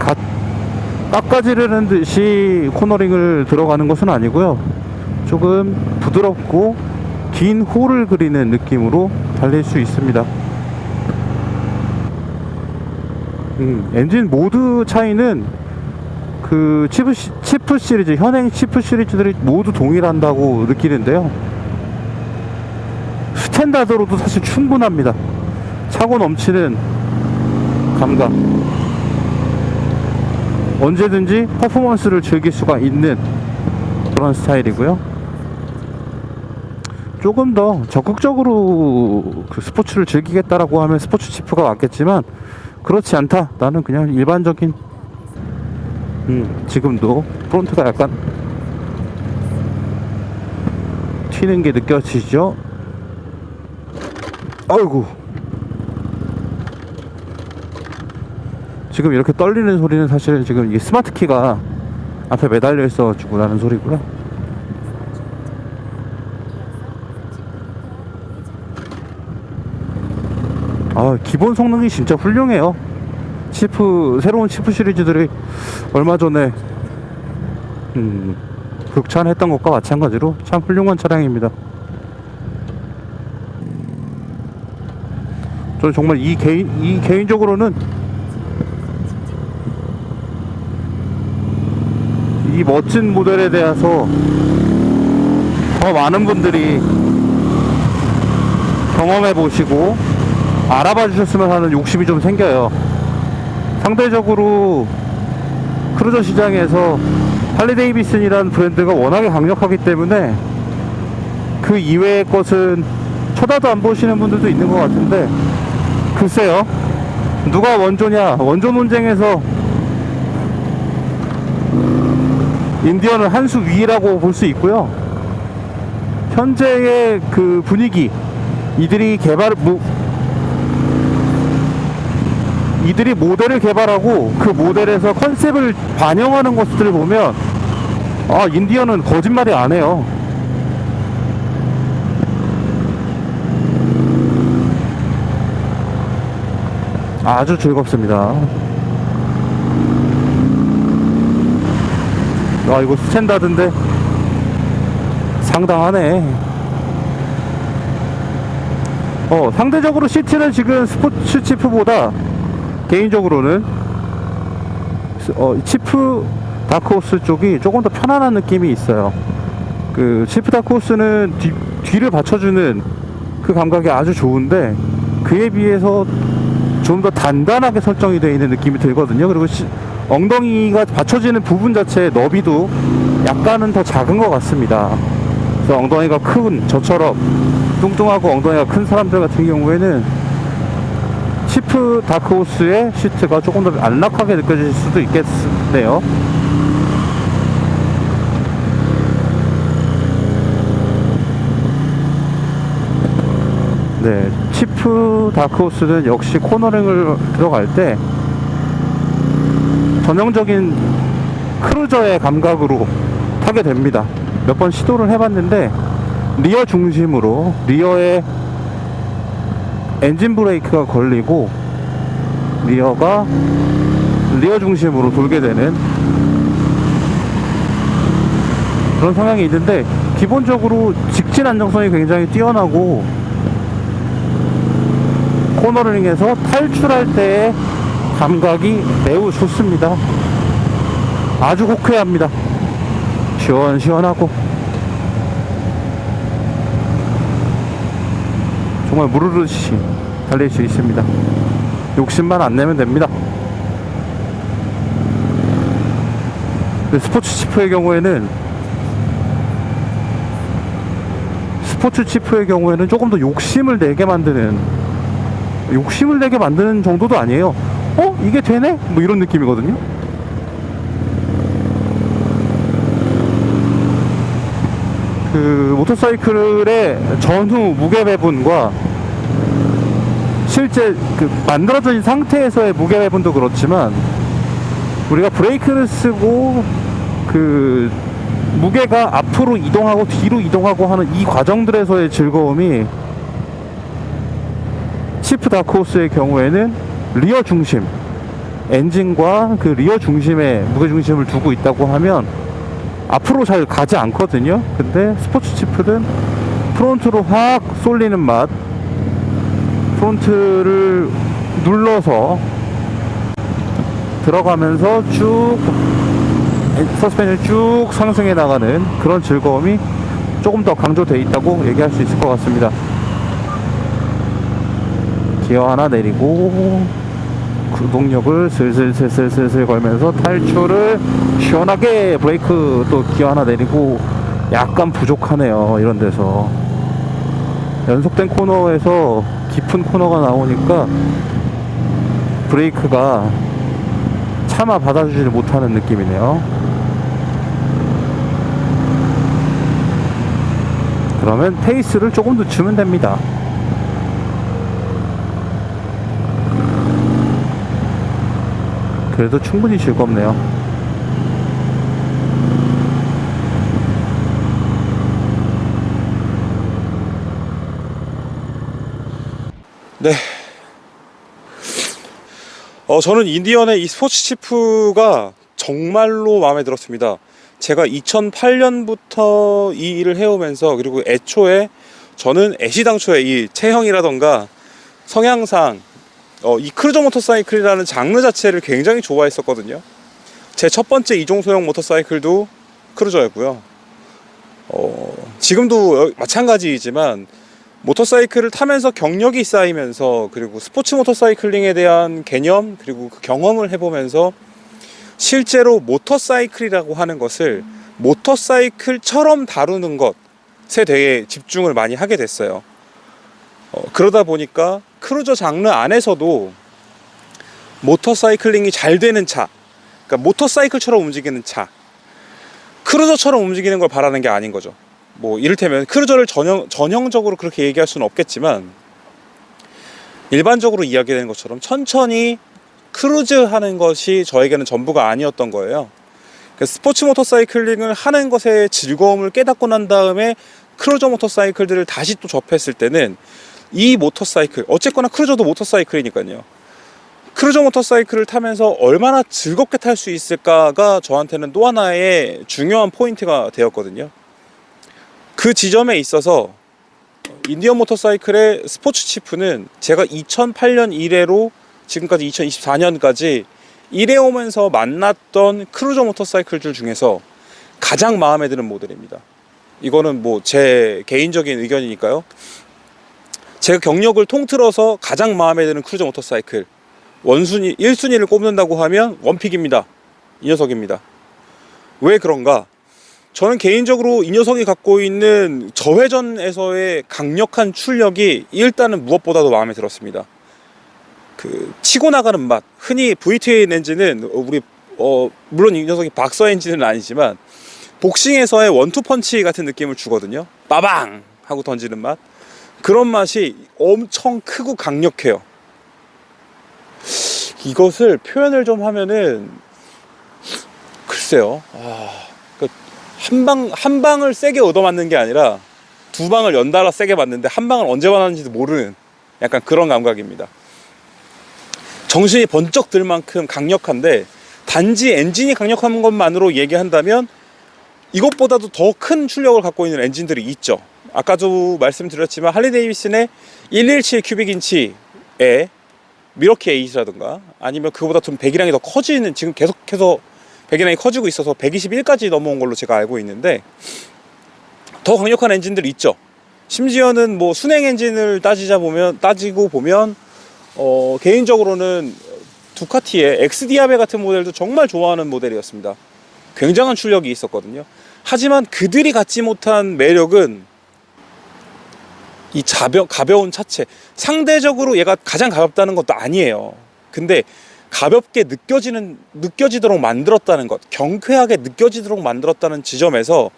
깎아지르는 듯이 코너링을 들어가는 것은 아니고요. 조금 부드럽고 긴 홀을 그리는 느낌으로 달릴 수 있습니다. 엔진 모드 차이는 그 치프 시리즈, 현행 치프 시리즈들이 모두 동일한다고 느끼는데요. 스탠다드로도 사실 충분합니다. 차고 넘치는 감각, 언제든지 퍼포먼스를 즐길 수가 있는 그런 스타일이고요. 조금 더 적극적으로 그 스포츠를 즐기겠다라고 하면 스포츠 치프가 맞겠지만, 그렇지 않다, 나는 그냥 일반적인, 지금도 프론트가 약간 튀는 게 느껴지죠? 아이고, 지금 이렇게 떨리는 소리는 사실 지금 이게 스마트 키가 앞에 매달려 있어가지고 나는 소리고요. 기본 성능이 진짜 훌륭해요. 새로운 치프 시리즈들이 얼마 전에 극찬했던 것과 마찬가지로 참 훌륭한 차량입니다. 저는 정말 개인적으로는 이 멋진 모델에 대해서 더 많은 분들이 경험해 보시고 알아봐 주셨으면 하는 욕심이 좀 생겨요. 상대적으로 크루저 시장에서 할리 데이비슨이라는 브랜드가 워낙에 강력하기 때문에 그 이외의 것은 쳐다도 안 보시는 분들도 있는 것 같은데, 글쎄요, 누가 원조냐, 원조 논쟁에서 인디언은 한 수 위라고 볼 수 있고요. 현재의 그 분위기, 이들이 모델을 개발하고 그 모델에서 컨셉을 반영하는 것들을 보면, 아, 인디언은 거짓말이 안 해요. 아주 즐겁습니다. 아, 이거 스탠다드인데 상당하네. 상대적으로 시트는 지금 스포츠 치프보다 개인적으로는 치프 다크호스 쪽이 조금 더 편안한 느낌이 있어요. 그 치프 다크호스는 뒤를 받쳐주는 그 감각이 아주 좋은데, 그에 비해서 좀 더 단단하게 설정이 되어 있는 느낌이 들거든요. 그리고 엉덩이가 받쳐지는 부분 자체의 너비도 약간은 더 작은 것 같습니다. 그래서 엉덩이가 큰, 저처럼 뚱뚱하고 엉덩이가 큰 사람들 같은 경우에는 치프 다크호스의 시트가 조금 더 안락하게 느껴질 수도 있겠네요. 네, 치프 다크호스는 역시 코너링을 들어갈 때 전형적인 크루저의 감각으로 타게 됩니다. 몇 번 시도를 해봤는데, 리어 중심으로, 리어에 엔진 브레이크가 걸리고 리어 중심으로 돌게 되는 그런 성향이 있는데, 기본적으로 직진 안정성이 굉장히 뛰어나고 코너링에서 탈출할 때의 감각이 매우 좋습니다. 아주 호쾌합니다. 시원시원하고 정말 무르르시 달릴 수 있습니다. 욕심만 안 내면 됩니다. 스포츠 치프의 경우에는 조금 더 욕심을 내게 만드는 정도도 아니에요. 이게 되네? 뭐 이런 느낌이거든요. 그 모터사이클의 전후 무게 배분과 실제 그 만들어진 상태에서의 무게 배분도 그렇지만, 우리가 브레이크를 쓰고 그 무게가 앞으로 이동하고 뒤로 이동하고 하는 이 과정들에서의 즐거움이 치프 다크호스의 경우에는 리어 중심, 엔진과 그 리어 중심에 무게 중심을 두고 있다고 하면 앞으로 잘 가지 않거든요. 근데 스포츠 치프는 프론트로 확 쏠리는 맛, 프론트를 눌러서 들어가면서 쭉 서스펜션이 쭉 상승해 나가는 그런 즐거움이 조금 더 강조되어 있다고 얘기할 수 있을 것 같습니다. 기어 하나 내리고 구동력을 슬슬 걸면서 탈출을 시원하게, 브레이크 또 기어 하나 내리고, 약간 부족하네요. 이런 데서 연속된 코너에서 깊은 코너가 나오니까 브레이크가 차마 받아주지 못하는 느낌이네요. 그러면 페이스를 조금 늦추면 됩니다. 그래도 충분히 즐겁네요. 네. 저는 인디언의 이 스포츠 치프가 정말로 마음에 들었습니다. 제가 2008년부터 이 일을 해오면서, 그리고 애초에 저는 애시당초에 이 체형이라던가 성향상 이 크루저 모터사이클이라는 장르 자체를 굉장히 좋아했었거든요. 제 첫 번째 이종 소형 모터사이클도 크루저였고요. 지금도 마찬가지이지만 모터사이클을 타면서 경력이 쌓이면서, 그리고 스포츠 모터사이클링에 대한 개념, 그리고 그 경험을 해보면서 실제로 모터사이클이라고 하는 것을 모터사이클처럼 다루는 것에 대해 집중을 많이 하게 됐어요. 그러다 보니까 크루저 장르 안에서도 모터사이클링이 잘 되는 차, 그러니까 모터사이클처럼 움직이는 차, 크루저처럼 움직이는 걸 바라는 게 아닌 거죠. 뭐 이를테면 크루저를 전형적으로 그렇게 얘기할 수는 없겠지만 일반적으로 이야기되는 것처럼 천천히 크루즈 하는 것이 저에게는 전부가 아니었던 거예요. 스포츠 모터사이클링을 하는 것의 즐거움을 깨닫고 난 다음에 크루저 모터사이클들을 다시 또 접했을 때는 이 모터사이클, 어쨌거나 크루저도 모터사이클이니까요. 크루저 모터사이클을 타면서 얼마나 즐겁게 탈 수 있을까가 저한테는 또 하나의 중요한 포인트가 되었거든요. 그 지점에 있어서 인디언 모터사이클의 스포츠 치프는 제가 2008년 이래로 지금까지 2024년까지 일해오면서 만났던 크루저 모터사이클들 중에서 가장 마음에 드는 모델입니다. 이거는 뭐 제 개인적인 의견이니까요. 제가 경력을 통틀어서 가장 마음에 드는 크루저 모터사이클 1순위를 꼽는다고 하면 원픽입니다. 이 녀석입니다. 왜 그런가? 저는 개인적으로 이 녀석이 갖고 있는 저회전에서의 강력한 출력이 일단은 무엇보다도 마음에 들었습니다. 그 치고 나가는 맛, 흔히 V8 엔진은 물론 이 녀석이 박서 엔진은 아니지만 복싱에서의 원투 펀치 같은 느낌을 주거든요. 빠방 하고 던지는 맛, 그런 맛이 엄청 크고 강력해요. 이것을 표현을 좀 하면은 글쎄요, 한 방을 세게 얻어맞는 게 아니라 두 방을 연달아 세게 맞는데 한 방을 언제 맞았는지도 모르는 약간 그런 감각입니다. 정신이 번쩍 들 만큼 강력한데, 단지 엔진이 강력한 것만으로 얘기한다면 이것보다도 더 큰 출력을 갖고 있는 엔진들이 있죠. 아까도 말씀드렸지만 할리 데이비슨의 117 큐빅인치의 미러키 8이라든가 아니면 그거보다 좀 배기량이 더 커지는, 지금 계속해서 배기량이 커지고 있어서 121까지 넘어온 걸로 제가 알고 있는데, 더 강력한 엔진들이 있죠. 심지어는 뭐 순행 엔진을 따지고 보면 개인적으로는 두카티의 엑스디아베 같은 모델도 정말 좋아하는 모델이었습니다. 굉장한 출력이 있었거든요. 하지만 그들이 갖지 못한 매력은 이 가벼운 차체. 상대적으로 얘가 가장 가볍다는 것도 아니에요. 근데 가볍게 느껴지도록 만들었다는 것, 경쾌하게 느껴지도록 만들었다는 지점에서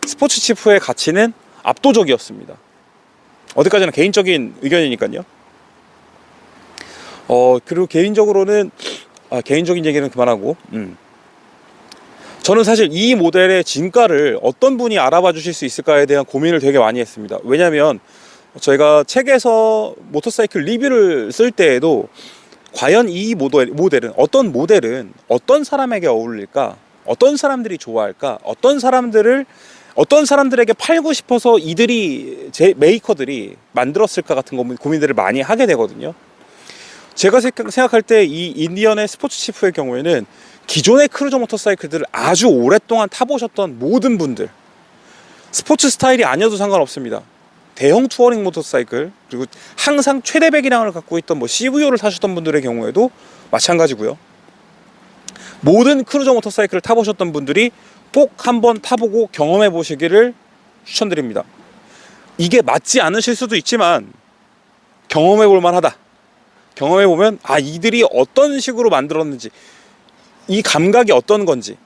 스포츠 치프의 가치는 압도적이었습니다. 어디까지나 개인적인 의견이니까요. 그리고 개인적으로는 개인적인 얘기는 그만하고, 저는 사실 이 모델의 진가를 어떤 분이 알아봐 주실 수 있을까에 대한 고민을 되게 많이 했습니다. 왜냐하면 저희가 책에서 모터사이클 리뷰를 쓸 때에도 과연 이 모델은 어떤 사람에게 어울릴까, 어떤 사람들이 좋아할까, 어떤 사람들에게 팔고 싶어서 메이커들이 만들었을까 같은 고민들을 많이 하게 되거든요. 제가 생각할 때 이 인디언의 스포츠 치프의 경우에는 기존의 크루저 모터사이클들을 아주 오랫동안 타보셨던 모든 분들, 스포츠 스타일이 아니어도 상관없습니다. 대형 투어링 모터사이클, 그리고 항상 최대 배기량을 갖고 있던 CVO를 타셨던 분들의 경우에도 마찬가지고요. 모든 크루저 모터사이클을 타보셨던 분들이 꼭 한번 타보고 경험해 보시기를 추천드립니다. 이게 맞지 않으실 수도 있지만 경험해 볼 만하다. 경험해 보면 이들이 어떤 식으로 만들었는지, 이 감각이 어떤 건지,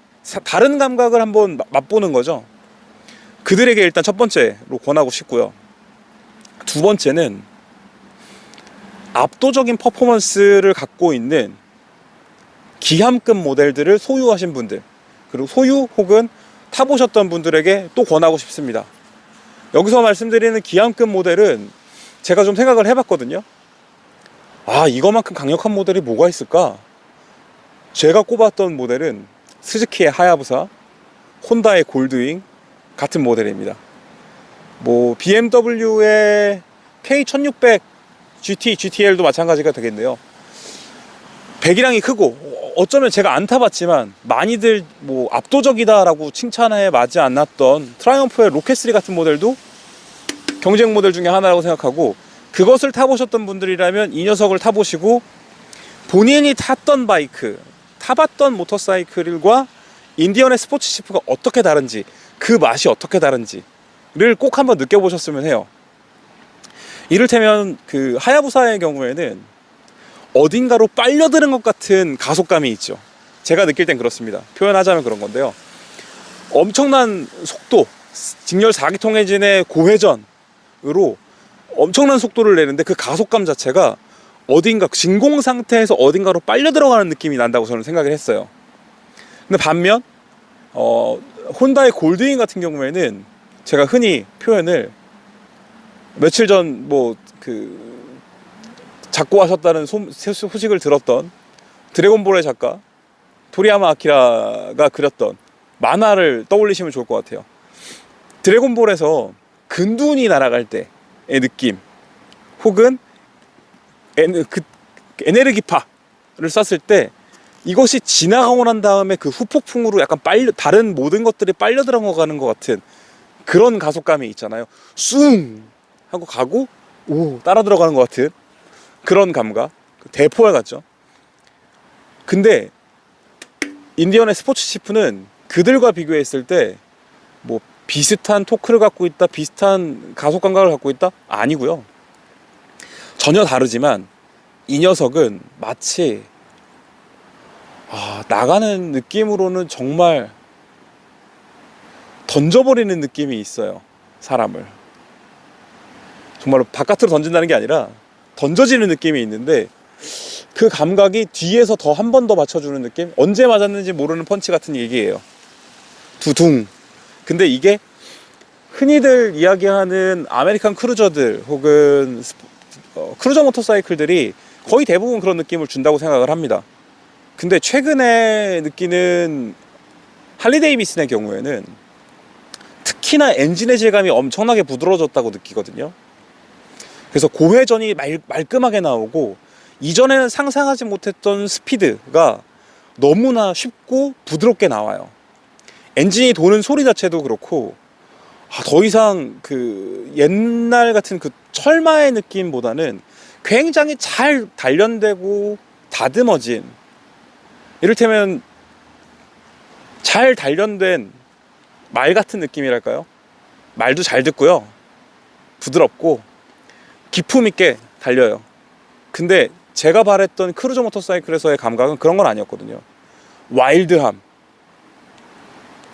다른 감각을 한번 맛보는 거죠. 그들에게 일단 첫 번째로 권하고 싶고요. 두 번째는 압도적인 퍼포먼스를 갖고 있는 기함급 모델들을 소유하신 분들, 그리고 소유 혹은 타보셨던 분들에게 또 권하고 싶습니다. 여기서 말씀드리는 기함급 모델은 제가 좀 생각을 해봤거든요. 이거만큼 강력한 모델이 뭐가 있을까? 제가 꼽았던 모델은 스즈키의 하야부사, 혼다의 골드윙 같은 모델입니다. BMW의 K1600 GTL도 마찬가지가 되겠네요. 배기량이 크고, 어쩌면 제가 안 타봤지만 많이들 압도적이다라고 칭찬에 맞지 않았던 트라이엄프의 로켓3 같은 모델도 경쟁 모델 중에 하나라고 생각하고, 그것을 타보셨던 분들이라면 이 녀석을 타보시고 본인이 탔던 바이크, 타봤던 모터사이클과 인디언의 스포츠 지프가 어떻게 다른지, 그 맛이 어떻게 다른지를 꼭 한번 느껴보셨으면 해요. 이를테면 그 하야부사의 경우에는 어딘가로 빨려드는 것 같은 가속감이 있죠. 제가 느낄 땐 그렇습니다. 표현하자면 그런 건데요. 엄청난 속도, 직렬 4기통 엔진의 고회전으로 엄청난 속도를 내는데 그 가속감 자체가 어딘가 진공 상태에서 어딘가로 빨려 들어가는 느낌이 난다고 저는 생각을 했어요. 근데 반면 혼다의 골드윙 같은 경우에는 제가 흔히 표현을 며칠 전 작고 하셨다는 소식을 들었던 드래곤볼의 작가 토리야마 아키라가 그렸던 만화를 떠올리시면 좋을 것 같아요. 드래곤볼에서 근둔이 날아갈 때의 느낌, 혹은 에네르기파를 쐈을 때 이것이 지나가고 난 다음에 그 후폭풍으로 약간 다른 모든 것들이 빨려 들어가는 것 같은 그런 가속감이 있잖아요. 쑥 하고 가고 오 따라 들어가는 것 같은 그런 감각, 대포알 같죠. 근데 인디언의 스포츠 지프는 그들과 비교했을 때 뭐 비슷한 토크를 갖고 있다, 비슷한 가속 감각을 갖고 있다? 아니고요. 전혀 다르지만 이 녀석은 마치 나가는 느낌으로는 정말 던져버리는 느낌이 있어요. 사람을 정말로 바깥으로 던진다는 게 아니라 던져지는 느낌이 있는데, 그 감각이 뒤에서 더 한 번 더 맞춰주는 느낌? 언제 맞았는지 모르는 펀치 같은 얘기예요. 두둥. 근데 이게 흔히들 이야기하는 아메리칸 크루저들 혹은 크루저 모터사이클들이 거의 대부분 그런 느낌을 준다고 생각을 합니다. 근데 최근에 느끼는 할리 데이비슨의 경우에는 특히나 엔진의 질감이 엄청나게 부드러워졌다고 느끼거든요. 그래서 고회전이 말끔하게 나오고 이전에는 상상하지 못했던 스피드가 너무나 쉽고 부드럽게 나와요. 엔진이 도는 소리 자체도 그렇고 더 이상 그 옛날 같은 그 철마의 느낌보다는 굉장히 잘 단련되고 다듬어진, 이를테면 잘 단련된 말 같은 느낌이랄까요? 말도 잘 듣고요, 부드럽고 기품 있게 달려요. 근데 제가 바랬던 크루저 모터사이클에서의 감각은 그런 건 아니었거든요. 와일드함,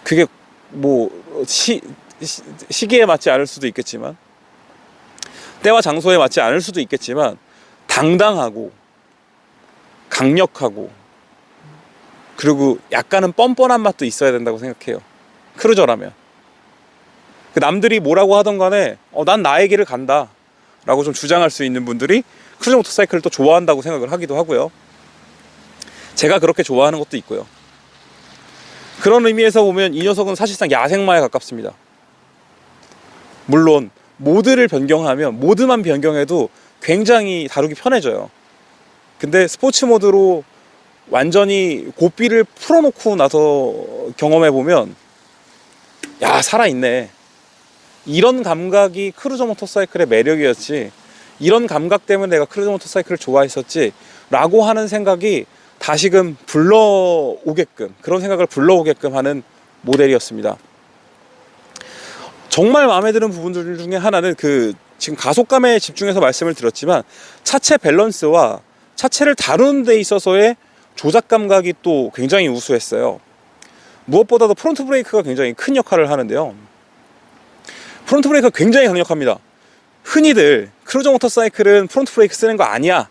그게 뭐 시기에 맞지 않을 수도 있겠지만, 때와 장소에 맞지 않을 수도 있겠지만, 당당하고 강력하고 그리고 약간은 뻔뻔한 맛도 있어야 된다고 생각해요. 크루저라면. 남들이 뭐라고 하던 간에 난 나의 길을 간다 라고 좀 주장할 수 있는 분들이 크루저 모터사이클을 또 좋아한다고 생각을 하기도 하고요. 제가 그렇게 좋아하는 것도 있고요. 그런 의미에서 보면 이 녀석은 사실상 야생마에 가깝습니다. 물론 모드를 변경하면, 모드만 변경해도 굉장히 다루기 편해져요. 근데 스포츠 모드로 완전히 고삐를 풀어놓고 나서 경험해보면 야, 살아있네, 이런 감각이 크루저 모터사이클의 매력이었지, 이런 감각 때문에 내가 크루저 모터사이클을 좋아했었지 라고 하는 생각이 다시금 불러오게끔, 그런 생각을 불러오게끔 하는 모델이었습니다. 정말 마음에 드는 부분들 중에 하나는 지금 가속감에 집중해서 말씀을 드렸지만 차체 밸런스와 차체를 다루는 데 있어서의 조작 감각이 또 굉장히 우수했어요. 무엇보다도 프론트 브레이크가 굉장히 큰 역할을 하는데요. 프론트 브레이크가 굉장히 강력합니다. 흔히들 크루저 모터사이클은 프론트 브레이크 쓰는 거 아니야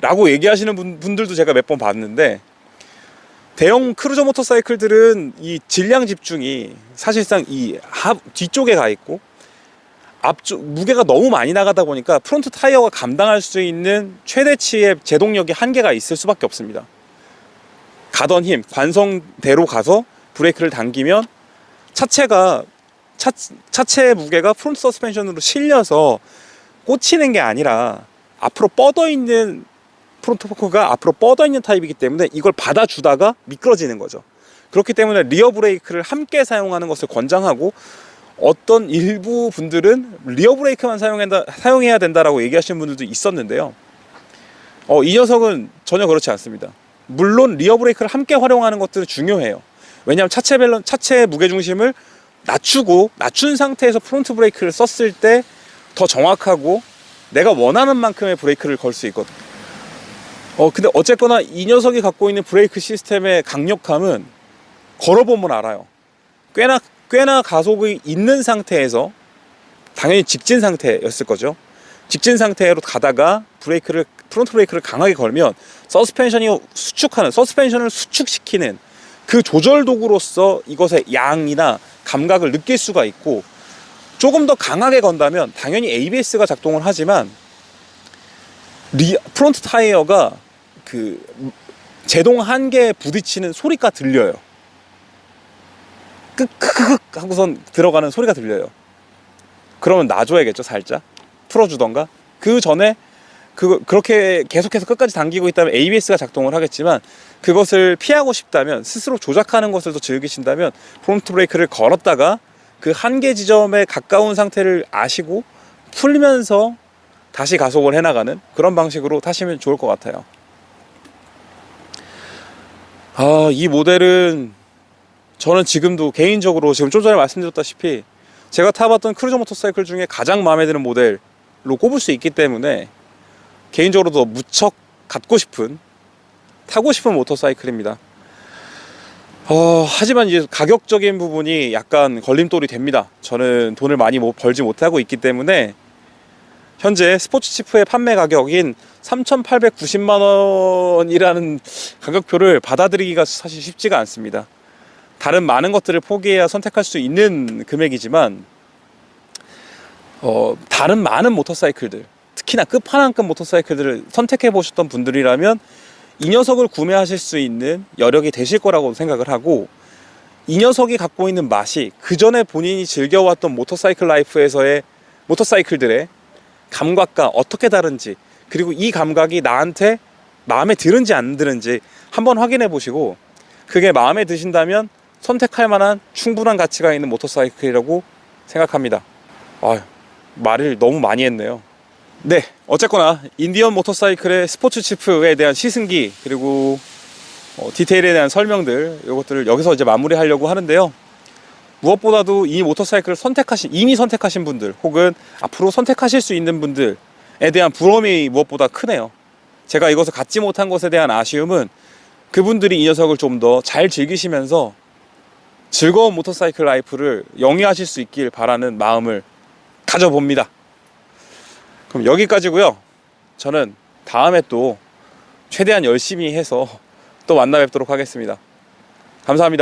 라고 얘기하시는 분들도 제가 몇 번 봤는데, 대형 크루저 모터사이클들은 이 질량 집중이 사실상 이 뒤쪽에 가 있고 앞쪽 무게가 너무 많이 나가다 보니까 프론트 타이어가 감당할 수 있는 최대치의 제동력이 한계가 있을 수밖에 없습니다. 가던 힘, 관성대로 가서 브레이크를 당기면 차체의 무게가 프론트 서스펜션으로 실려서 꽂히는 게 아니라 앞으로 뻗어있는, 프론트 포크가 앞으로 뻗어있는 타입이기 때문에 이걸 받아주다가 미끄러지는 거죠. 그렇기 때문에 리어 브레이크를 함께 사용하는 것을 권장하고, 어떤 일부 분들은 리어 브레이크만 사용해야 된다라고 얘기하시는 분들도 있었는데요. 이 녀석은 전혀 그렇지 않습니다. 물론 리어 브레이크를 함께 활용하는 것들은 중요해요. 왜냐하면 차체 무게중심을 낮춘 상태에서 프론트 브레이크를 썼을 때 더 정확하고 내가 원하는 만큼의 브레이크를 걸 수 있거든. 근데 어쨌거나 이 녀석이 갖고 있는 브레이크 시스템의 강력함은 걸어보면 알아요. 꽤나 가속이 있는 상태에서, 당연히 직진 상태였을 거죠. 직진 상태로 가다가 프론트 브레이크를 강하게 걸면 서스펜션을 수축시키는 그 조절 도구로서 이것의 양이나 감각을 느낄 수가 있고, 조금 더 강하게 건다면 당연히 ABS가 작동을 하지만 프론트 타이어가 그 제동 한계에 부딪히는 소리가 들려요. 끄크크 하고선 들어가는 소리가 들려요. 그러면 놔줘야겠죠. 살짝 풀어주던가. 그 전에 그렇게 계속해서 끝까지 당기고 있다면 ABS가 작동을 하겠지만, 그것을 피하고 싶다면, 스스로 조작하는 것을 더 즐기신다면 프론트 브레이크를 걸었다가 그 한계 지점에 가까운 상태를 아시고 풀면서 다시 가속을 해나가는 그런 방식으로 타시면 좋을 것 같아요. 이 모델은 저는 지금도 개인적으로 지금 좀 전에 말씀드렸다시피 제가 타봤던 크루저 모터사이클 중에 가장 마음에 드는 모델로 꼽을 수 있기 때문에 개인적으로도 무척 타고 싶은 모터사이클입니다. 하지만 이제 가격적인 부분이 약간 걸림돌이 됩니다. 저는 돈을 많이 벌지 못하고 있기 때문에 현재 스포츠 치프의 판매 가격인 3,890만 원이라는 가격표를 받아들이기가 사실 쉽지가 않습니다. 다른 많은 것들을 포기해야 선택할 수 있는 금액이지만, 다른 많은 모터사이클들, 특히나 끝판왕급 모터사이클들을 선택해 보셨던 분들이라면 이 녀석을 구매하실 수 있는 여력이 되실 거라고 생각을 하고, 이 녀석이 갖고 있는 맛이 그 전에 본인이 즐겨왔던 모터사이클 라이프에서의 모터사이클들의 감각과 어떻게 다른지, 그리고 이 감각이 나한테 마음에 드는지 안 드는지 한번 확인해 보시고, 그게 마음에 드신다면 선택할 만한 충분한 가치가 있는 모터사이클이라고 생각합니다. 말을 너무 많이 했네요. 네, 어쨌거나 인디언 모터사이클의 스포츠 치프에 대한 시승기, 그리고 디테일에 대한 설명들, 이것들을 여기서 이제 마무리하려고 하는데요. 무엇보다도 이 모터사이클을 이미 선택하신 분들, 혹은 앞으로 선택하실 수 있는 분들에 대한 부러움이 무엇보다 크네요. 제가 이것을 갖지 못한 것에 대한 아쉬움은 그분들이 이 녀석을 좀 더 잘 즐기시면서 즐거운 모터사이클 라이프를 영위하실 수 있길 바라는 마음을 가져봅니다. 그럼 여기까지고요. 저는 다음에 또 최대한 열심히 해서 또 만나 뵙도록 하겠습니다. 감사합니다.